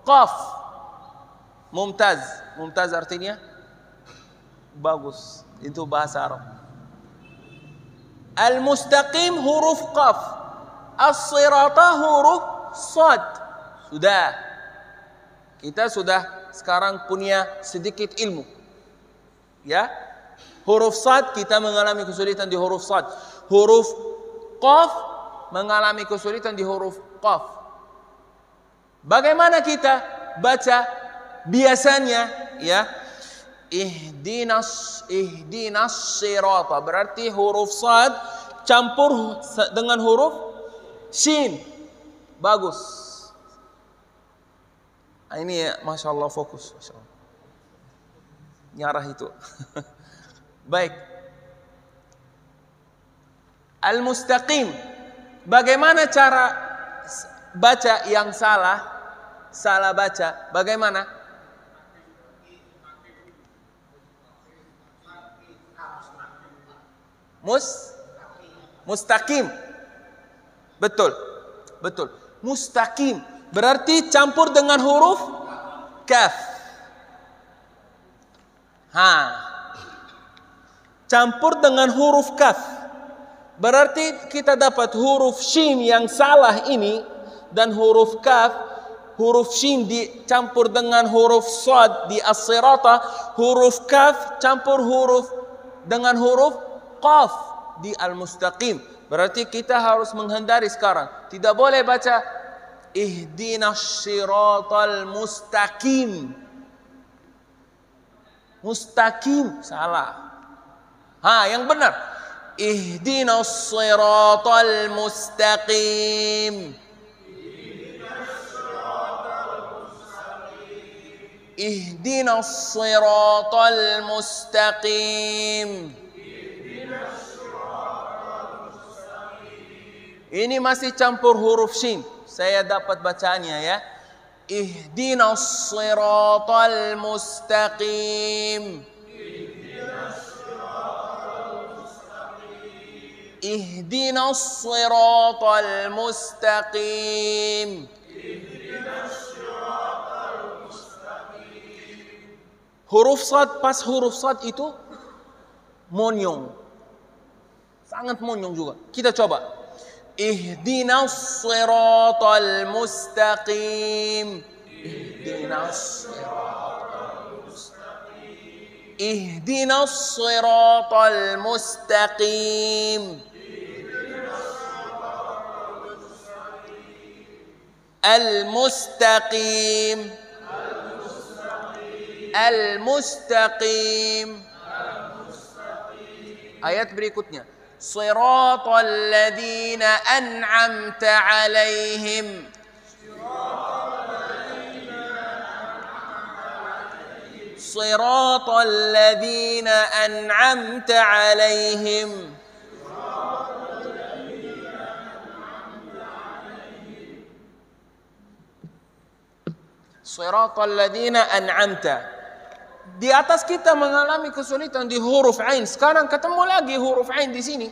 qaf. Mumtaz. Mumtaz artinya bagus. Itu bahasa Arab. Al-mustaqim huruf qaf. As-sirata huruf sad. Sudah. Kita sudah sekarang punya sedikit ilmu. Ya. Huruf sad kita mengalami kesulitan di huruf sad. Huruf qaf mengalami kesulitan di huruf qaf. Bagaimana kita baca biasanya, ya? Ihdinas sirata berarti huruf sad campur dengan huruf shin. Bagus. Ini ya, Masya Allah, fokus, Masya Allah. Nyarah itu. Baik. Al-mustaqim. Bagaimana cara baca yang salah? Salah baca. Bagaimana? Mustaqim. Betul. Betul. Mustaqim. Berarti campur dengan huruf kaf. Campur dengan huruf kaf. Berarti kita dapat huruf shin yang salah ini dan huruf kaf. Huruf shin dicampur dengan huruf sad di as-sirata. Huruf kaf campur dengan huruf qaf di al-mustaqim. Berarti kita harus menghindari sekarang. Tidak boleh baca ihdinas siratal mustaqim. Mustaqim salah. Yang benar. Ihdinas siratal mustaqim. Ihdinas siratal mustaqim. Ini masih campur huruf shin. Saya dapat bacanya, ya. Ihdinas siratal mustaqim. Ihdinas siratal mustaqim. Huruf sad, pas huruf sad itu monyong. Sangat monyong juga. Kita coba. Ihdinas siratal mustaqim. Ihdinas siratal mustaqim. Ihdinas siratal mustaqim. Al-mustaqim. Al-mustaqim. Ayat berikutnya. Siratal ladzina an'amta 'alaihim. Siratal ladzina an'amta 'alaihim. Siratal ladzina an'amta. di atas kita mengalami kesulitan di huruf ain. Sekarang ketemu lagi huruf ain di sini.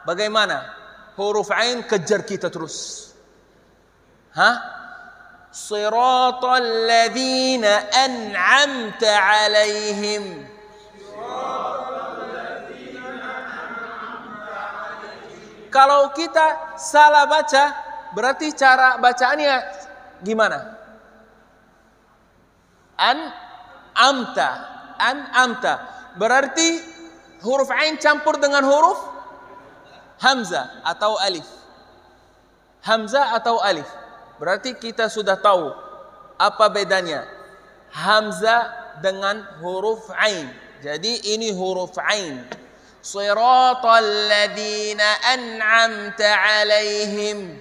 Bagaimana? Huruf ain kejar kita terus. Siratal ladzina an'amta 'alaihim. Kalau kita salah baca, berarti cara bacaannya gimana? An'amta. Berarti huruf ain campur dengan huruf hamzah atau alif. Hamzah atau alif. Berarti kita sudah tahu apa bedanya hamzah dengan huruf ain. Jadi ini huruf ain. Siratal ladzina an'amta 'alaihim.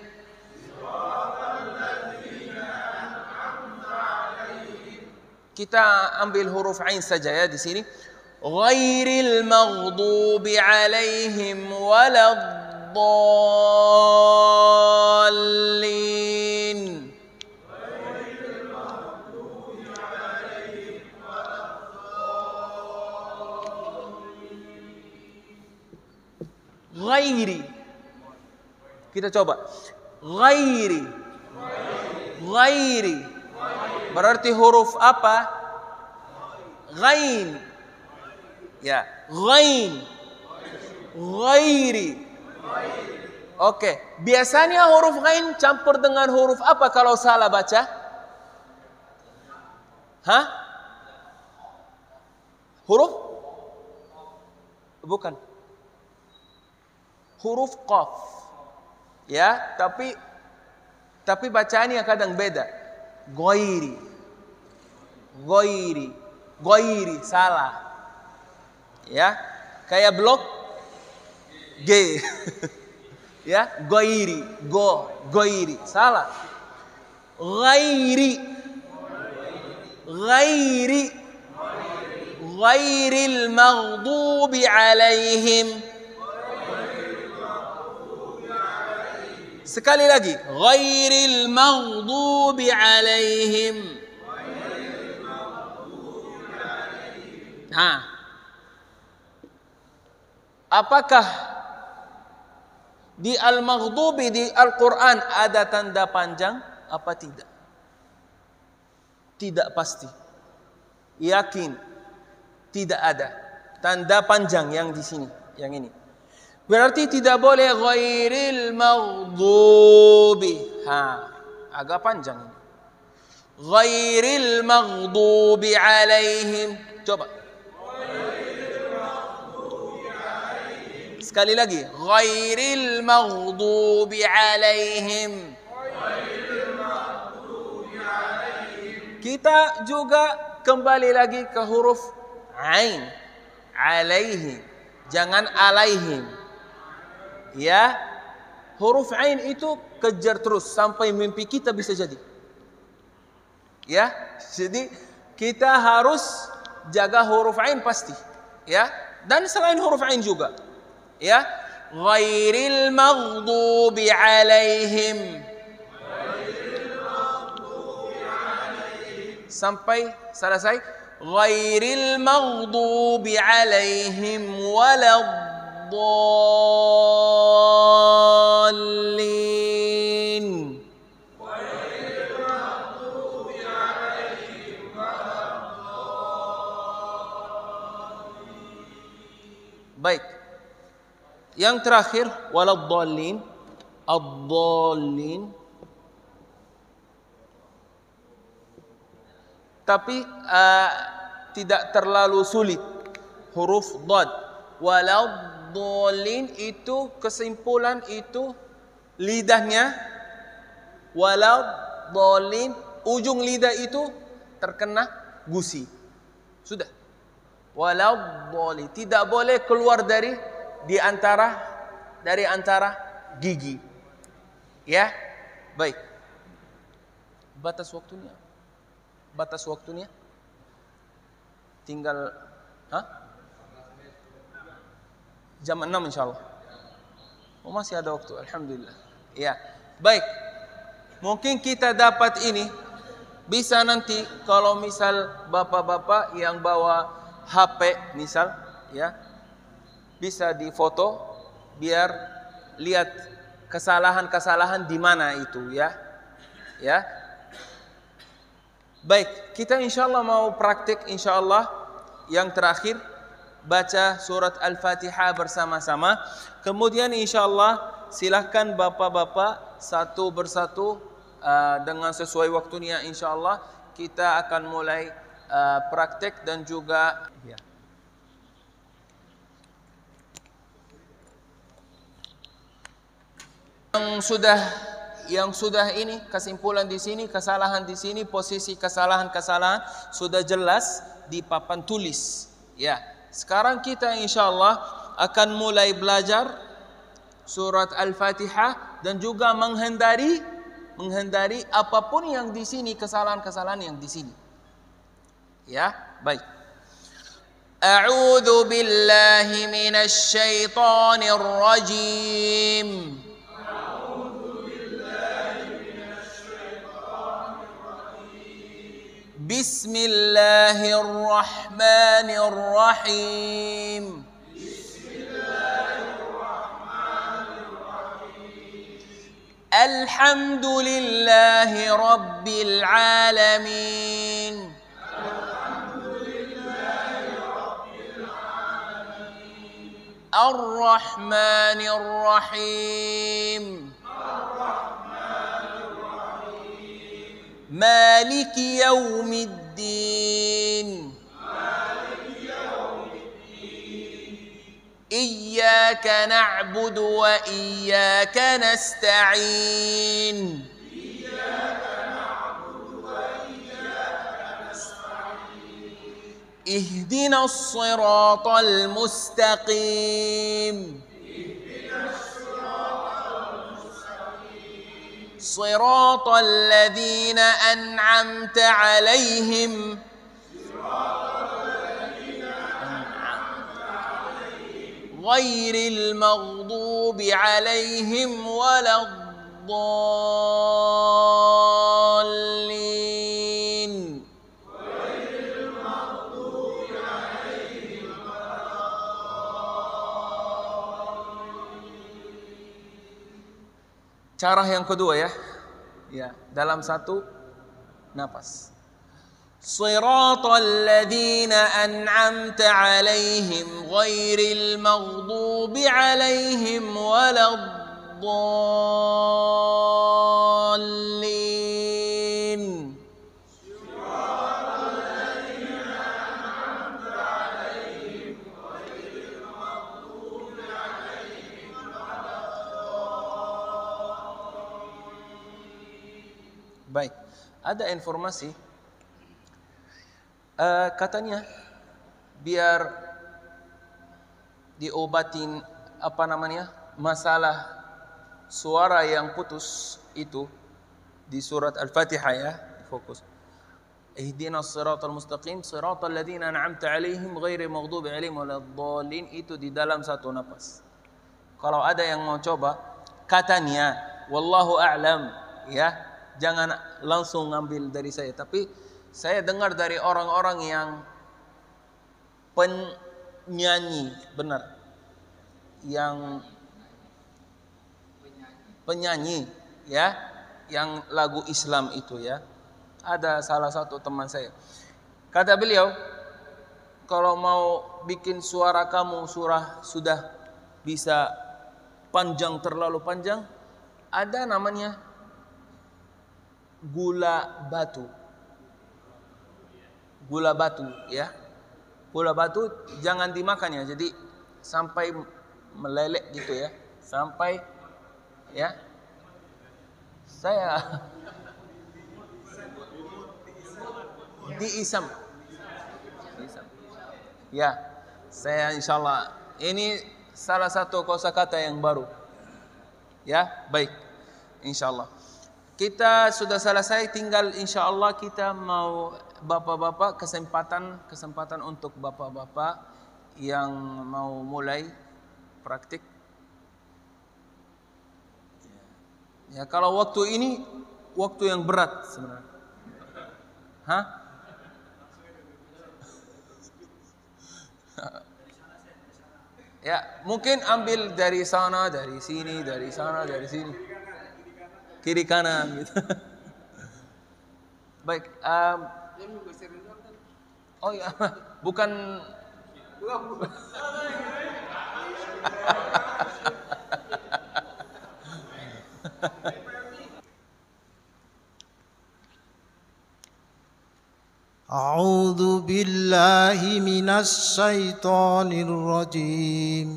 Kita ambil huruf ain saja ya di sini. Ghairil maghdubi 'alaihim waladdallin. Ghairi. Kita coba. Ghairi. Berarti huruf apa? Ghain. Ya, ghain. Ghairi. Oke, biasanya huruf ghain campur dengan huruf apa kalau salah baca? Huruf? Bukan. Huruf qaf. Ya, tapi bacaannya kadang beda. Ghairi, salah. Ya, kayak blok G. Ya, ghairi, salah. Ghairil maghdubi 'alaihim. Sekali lagi, ghairil maghdubi 'alaihim. Apakah di al-maghdubi di Al-Quran ada tanda panjang apa tidak? Tidak pasti. Yakin tidak ada tanda panjang yang di sini, yang ini. Berarti tidak boleh ghairil maghdubi. Agak panjang ini. Ghairil maghdubi 'alaihim. Coba. Sekali lagi, ghairil maghdubi 'alaihim. Kita juga kembali lagi ke huruf ain. 'Alaihim. Jangan 'alaihim. Ya. Huruf ain itu kejar terus sampai mimpi kita bisa jadi. Ya. Jadi kita harus jaga huruf ain pasti. Ya. Dan selain huruf ain juga. Ya, ghairil maghdubi 'alaihim. Sampai selesai. Ghairil maghdubi 'alaihim waladdallin. Baik. Yang terakhir waladdallin, ad-dallin. Tapi tidak terlalu sulit. Huruf dad. Waladdallin itu kesimpulan itu lidahnya waladdallin, ujung lidah itu terkena gusi. Sudah. Waladdallin tidak boleh keluar dari antara gigi. Ya. Baik. Batas waktunya tinggal jam 6 insyaallah. Masih ada waktu, alhamdulillah. Ya. Baik. Mungkin kita dapat ini Bisa nanti kalau misal bapak-bapak yang bawa HP misal, ya, bisa difoto biar lihat kesalahan-kesalahan di mana itu, ya. Ya. Baik, kita insyaallah mau praktik insyaallah yang terakhir baca surat Al-Fatihah bersama-sama. Kemudian insyaallah silahkan bapak-bapak satu persatu dengan sesuai waktunya insyaallah kita akan mulai praktek dan juga ya. Yang sudah ini kesimpulan di sini, kesalahan di sini, posisi kesalahan-kesalahan sudah jelas di papan tulis. Ya, sekarang kita insyaallah akan mulai belajar surat Al-Fatihah dan juga menghindari apapun yang di sini, kesalahan-kesalahan yang di sini. Ya, baik. A'udzu billahi minasy syaithanir rajim. Bismillahirrahmanirrahim. Alhamdulillahi Rabbil Alamin. Ar-Rahmanir Rahim. Maliki Yaumiddin. Iyyaka na'budu wa iyyaka nasta'in. Ihdinas siratal mustaqim. Siratal ladzina an'amta 'alaihim. Ghairil maghdubi 'alaihim waladdallin. Cara yang kedua ya. Ya, dalam satu napas. Shiratal ladzina an'amta 'alaihim ghairil maghdubi 'alaihim waladdallin. Baik, ada informasi katanya biar diobatin apa namanya masalah suara yang putus itu di surat Al-Fatihah ya, fokus. Ihdinas siratal mustaqim siratal ladzina an'amta 'alaihim ghairil maghdubi 'alaihim waladdallin, itu di dalam satu napas. Kalau ada yang mau coba katanya wallahu a'lam ya, jangan langsung ngambil dari saya, tapi saya dengar dari orang-orang yang penyanyi, benar, yang penyanyi ya, yang lagu Islam itu ya. Ada salah satu teman saya, kata beliau, kalau mau bikin suara kamu sudah bisa panjang, terlalu panjang, ada namanya gula batu. Gula batu ya. Gula batu jangan dimakan ya. Jadi sampai meleleh gitu ya. Sampai ya. Saya diisam. Ya. Saya insyaallah ini salah satu kosakata yang baru. Ya, baik. Insyaallah. Kita sudah selesai, tinggal insyaallah kita mau bapak-bapak kesempatan untuk bapak-bapak yang mau mulai praktik. Ya, kalau waktu ini waktu yang berat sebenarnya. Hah? Ya, mungkin ambil dari sana, dari sini, dari sana, dari sini. Kiri kanan gitu. Baik, oh ya, bukan. أعوذ بالله من الشيطان الرجيم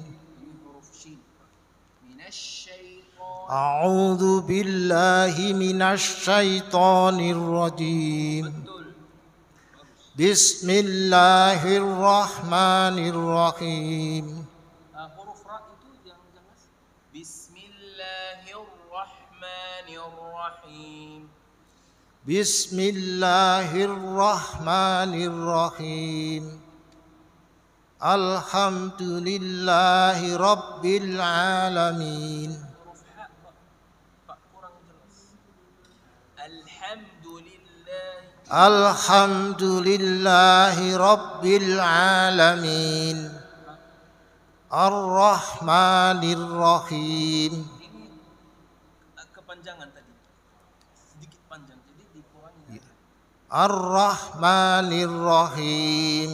أعوذ بالله من الشيطان الرجيم بسم الله الرحمن الرحيم Huruf ra itu yang jelas. Bismillahirrahmanirrahim. بسم الله الرحمن الرحيم الحمد لله رب العالمين Huruf ha, Pak, kurang jelas. Alhamdulillah. الحمد لله رب العالمين الرحمن الرحيم Ini kepanjangan tadi. Sedikit panjang, jadi dikurangi. الرحمن الرحيم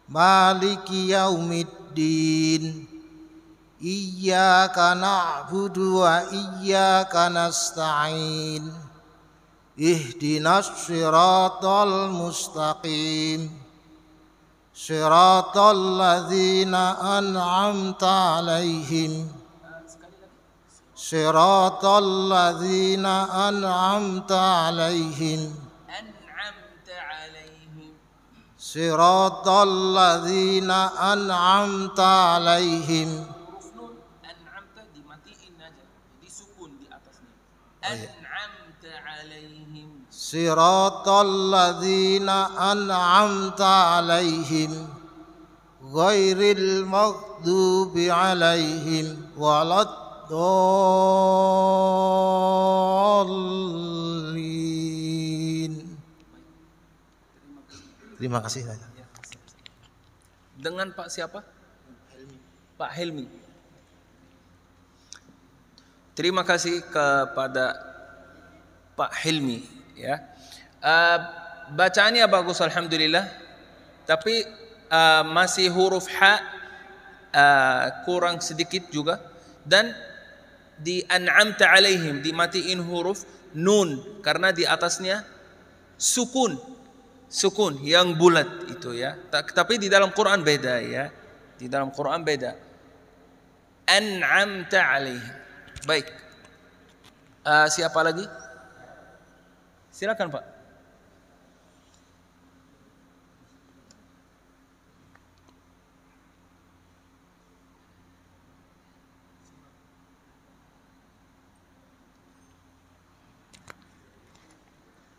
مالك يوم الدين إياك نعبد وإياك نستعين اهدنا الصراط المستقيم صراط الذين أنعمت عليهم صراط الذين أنعمت عليهم An'amta alaihim. صراط الذين أنعمت عليهم Huruf nun, an'amta dimatiin aja. Jadi sukun di atasnya. An'amta alaihim. صراط الذين أنعمت عليهم غير المغضوب عليهم ولا الضالين. Terima kasih. Dengan Pak siapa? Pak Helmi. Terima kasih kepada Pak Helmi, ya. Bacaannya bagus alhamdulillah. Tapi masih huruf ha kurang sedikit juga, dan di an'amta alaihim dimatiin huruf nun karena di atasnya sukun yang bulat itu, ya. Tapi di dalam Quran beda, ya. Di dalam Quran beda. An'amta alaihim. Baik. Siapa lagi? Silakan, Pak.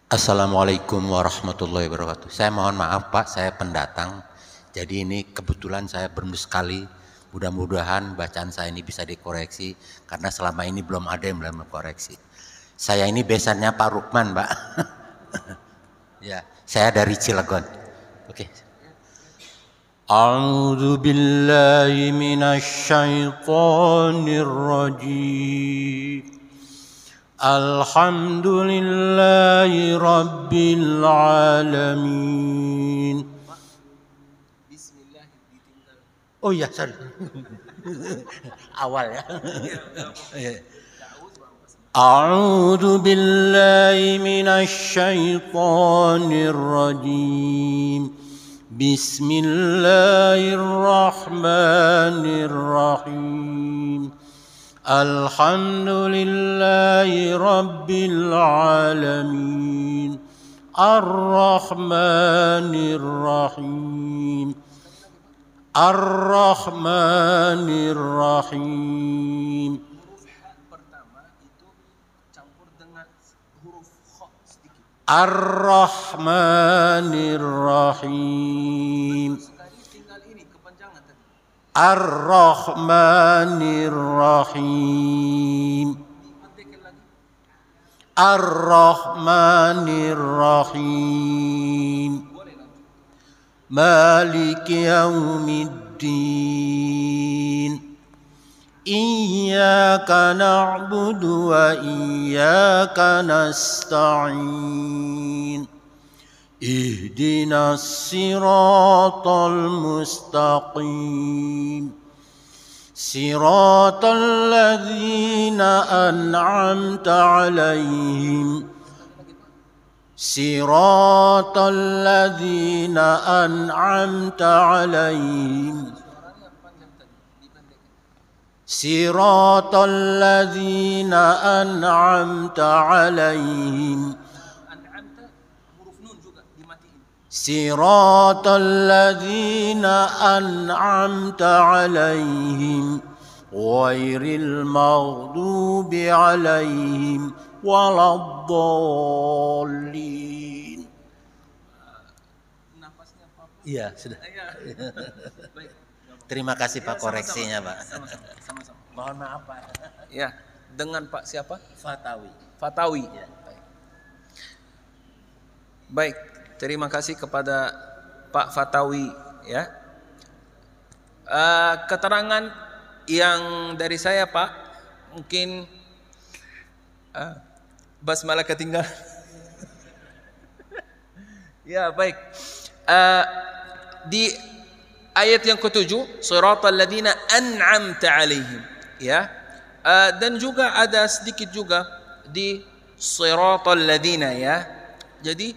Assalamualaikum warahmatullahi wabarakatuh. Saya mohon maaf Pak, saya pendatang. Jadi ini kebetulan saya beruntung sekali. Mudah-mudahan bacaan saya ini bisa dikoreksi karena selama ini belum ada yang belum mengkoreksi. Saya ini besannya Pak Rukman, Pak. Ya, saya dari Cilegon. Oke. A'udzu billahi minasy syaithanir rajim. Alhamdulillahi Rabbil Alamin. Bismillah ditinggal. Oh iya, sorry. Awal ya. A'udzu billahi minasy syaithanir rajim. Bismillahirrahmanirrahim. Alhamdulillahi Rabbil Alamin. Ar-Rahmanir Rahim. Ar-Rahmanir Rahim. Huruf ha pertama itu campur dengan huruf kha sedikit. Ar-Rahmanir Rahim. Sekali tinggal ini kepanjangan tadi. Ar-Rahmanir Rahim. Dipendekin lagi. Ar-Rahmanir Rahim. Malik Yaumiddin. Iyyaka na'budu wa iyyaka nasta'in. Ihdinas siratal mustaqim. Siratal ladzina an'amta 'alaihim. Siratal ladzina an'amta 'alaihim. Siratal ladzina an'amta 'alaihim. Siratal ladzina an'amta 'alaihim ghairil maghdubi 'alaihim waladdallin. Iya, sudah. Terima kasih Pak koreksinya, Pak. Sama-sama. Mohon maaf, Pak. Ya, dengan Pak siapa? Fatawi. Fatawi. Ya. Baik, terima kasih kepada Pak Fatawi ya. Keterangan yang dari saya Pak, mungkin basmalah ketinggalan. Ya baik. Di ayat yang ke-7, siratal ladzina an'amta 'alaihim ya. Dan juga ada sedikit juga di siratal ladzina ya. Jadi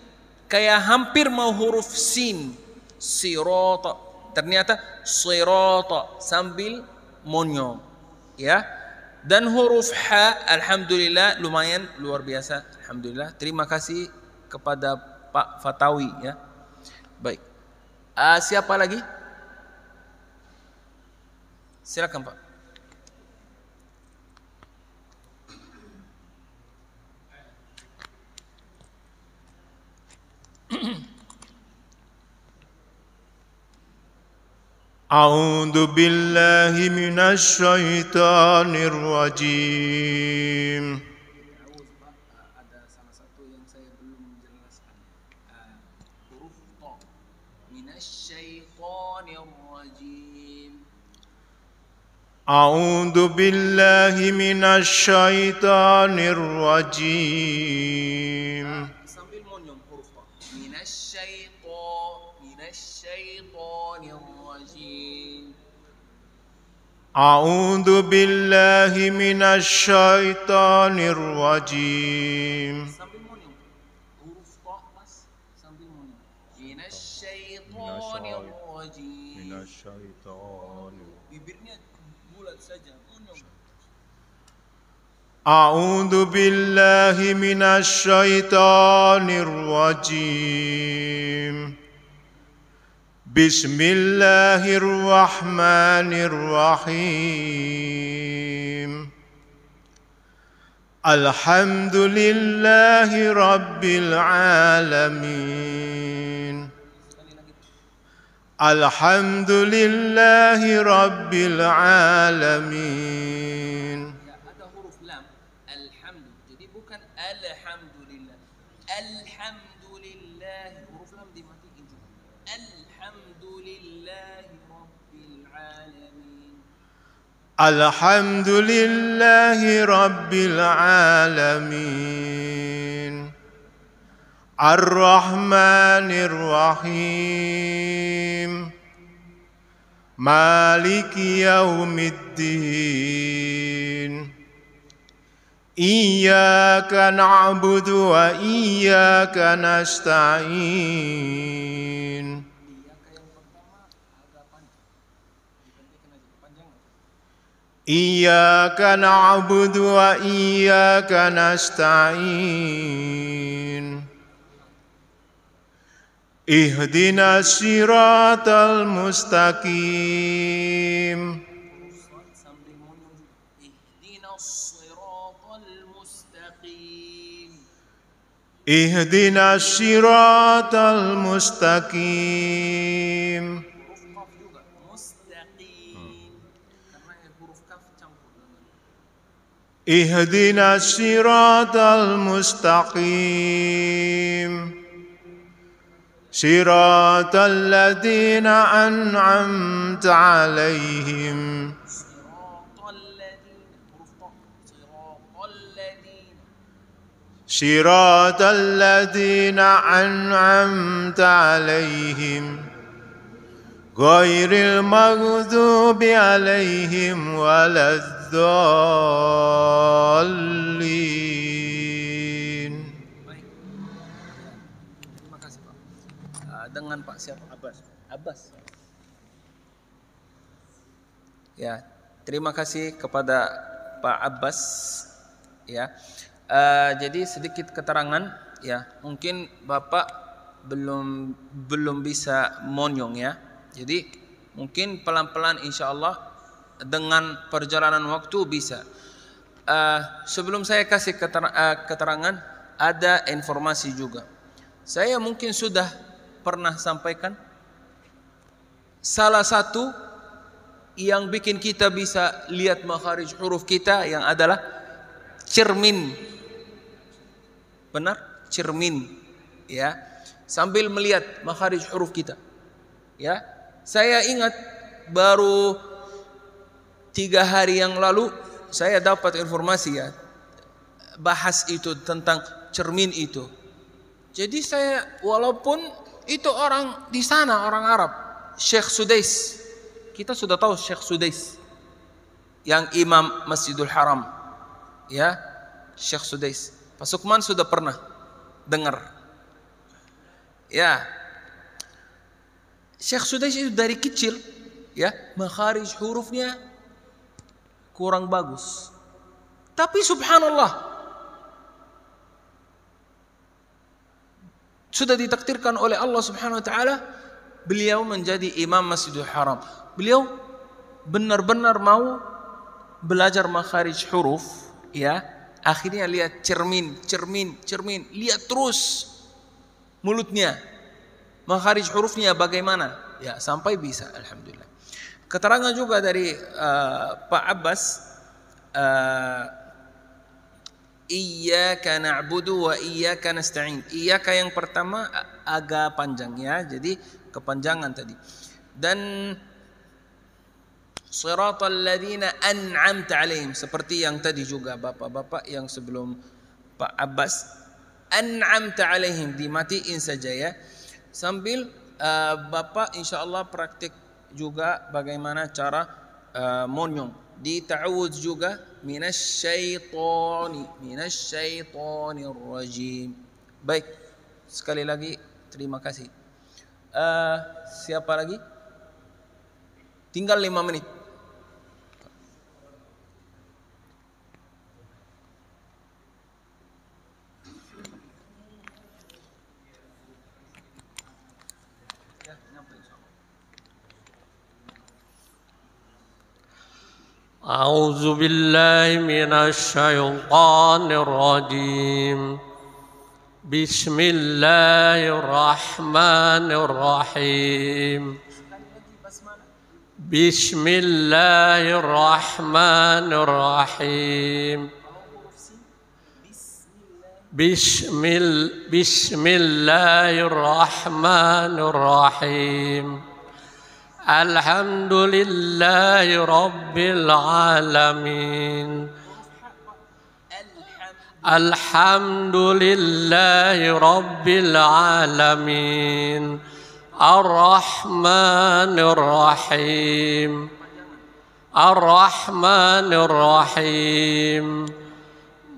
kayak hampir mau huruf sin, sirata, ternyata sirata sambil monyong ya. Dan huruf ha, alhamdulillah lumayan luar biasa, alhamdulillah. Terima kasih kepada Pak Fatawi ya. Baik. Siapa lagi? Silakan Pak. A'udzu billahi minasy syaithanir rajim. Ada salah satu yang saya belum jelaskan. Huruf ta. Minasy syaithanir rajim. A'udzu billahi minasy syaithanir rajim. Sambil monyong huruf ta. Minasy syaithanir rajim. A'udzu billahi minasy syaithanir rajim. Sambil monyong huruf ta pas sambil monyong. Minasy syaithanir rajim. Minasy syaithanir. Bibirnya bulat saja monyong. A'udzu billahi minasy syaithanir rajim. Bismillahirrahmanirrahim. Alhamdulillahi rabbil alamin. Alhamdulillahi rabbil alamin. Ya, ada huruf lam alhamd. Jadi bukan alhamdulillah. Alhamdulillah huruf lam dimatiin juga. Alhamdulillahi rabbil alamin. Alhamdulillahi rabbil alamin. Ar-Rahmanir Rahim. Maliki Yaumiddin. Iyyaka na'budu wa iyyaka nasta'in. Iyyaka na'budu wa iyyaka nasta'in. Ihdinas siratal mustaqim. Ihdinas siratal mustaqim. اهدنا الصراط المستقيم صراط الذين أنعمت عليهم صراط الذين أنعمت عليهم غير المغضوب عليهم ولا الضالين. Baik. Terima kasih Pak. Dengan Pak siapa? Abbas. Ya, terima kasih kepada Pak Abbas. Ya. Jadi sedikit keterangan ya, mungkin Bapak belum bisa monyong ya. Jadi mungkin pelan-pelan insya Allah dengan perjalanan waktu bisa. Sebelum saya kasih keterangan, ada informasi juga. Saya mungkin sudah pernah sampaikan salah satu yang bikin kita bisa lihat makharij huruf kita yang adalah cermin. Benar? Cermin. Ya. Sambil melihat makharij huruf kita. Ya. Saya ingat baru 3 hari yang lalu saya dapat informasi ya, bahas itu tentang cermin itu. Jadi saya, walaupun itu orang di sana, orang Arab, Syekh Sudais, kita sudah tahu Syekh Sudais yang imam Masjidul Haram ya, Syekh Sudais. Pak Sukman sudah pernah dengar ya. Syekh Sudais itu dari kecil ya, makharij hurufnya kurang bagus. Tapi subhanallah, sudah ditakdirkan oleh Allah Subhanahu wa taala beliau menjadi imam Masjidil Haram. Beliau benar-benar mau belajar makharij huruf ya. Akhirnya lihat cermin, lihat terus mulutnya, makharij hurufnya bagaimana, ya sampai bisa, alhamdulillah. Keterangan juga dari Pak Abbas, iyyaka na'budu wa iyyaka nasta'in. Iyyaka yang pertama agak panjang ya, jadi kepanjangan tadi. Dan Shiratal ladzina an'amta alaihim, seperti yang tadi juga bapak-bapak yang sebelum Pak Abbas, an'amta alaihim dimatiin saja ya. Sambil bapak insyaallah praktik juga bagaimana cara monyong. Di ta'awudz juga minasyaitonir rajim. Baik, sekali lagi terima kasih. Siapa lagi? Tinggal 5 menit. أعوذ بالله من الشيطان الرجيم بسم الله الرحمن الرحيم بسم الله الرحمن الرحيم بسم الله الرحمن الرحيم الحمد لله رب العالمين الحمد لله رب العالمين الرحمن الرحيم الرحمن الرحيم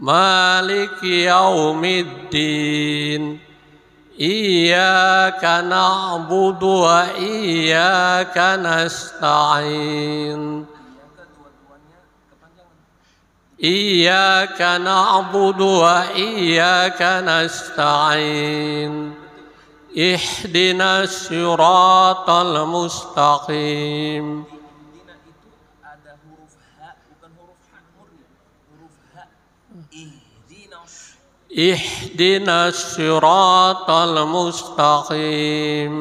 مالك يوم الدين إياك نعبد وإياك نستعين إياك نعبد وإياك نستعين اهدنا الصراط المستقيم. اهدنا الصراط المستقيم.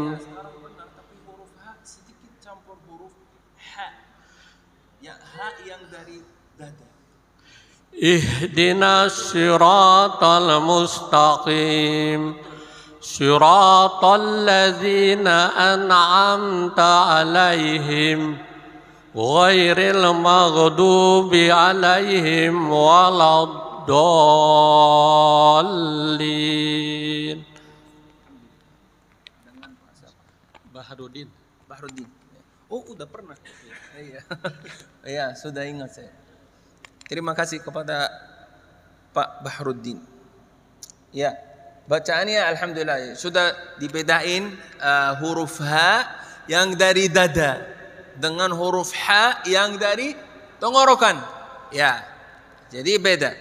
اهدنا الصراط المستقيم صراط الذين أنعمت عليهم غير المغضوب عليهم ولا الضالين. Bahruddin. Oh, udah pernah. Iya. Iya, sudah ingat saya. Terima kasih kepada Pak Bahruddin. Ya, bacaannya alhamdulillah sudah dibedain huruf H yang dari dada dengan huruf H yang dari tenggorokan. Ya, jadi beda.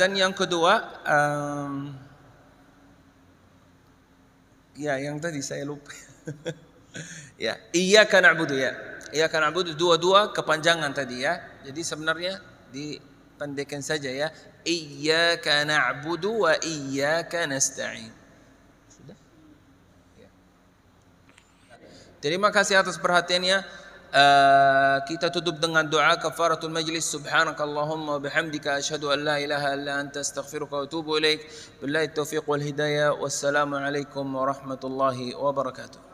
Dan yang kedua, ya yang tadi saya lupa. Ya, iyyaka na'budu ya. Iyyaka na'budu dua-dua kepanjangan tadi ya. Jadi sebenarnya dipendekkan saja ya. Iyyaka na'budu wa iyyaka nasta'in. Sudah? Ya. Terima kasih atas perhatiannya. Kita tutup dengan doa kafaratul majlis. Subhanakallahumma wa bihamdika asyhadu an la ilaha illa anta astaghfiruka wa atubu ilaik. Billahi taufiq wal hidayah. Wassalamu alaikum warahmatullahi wabarakatuh.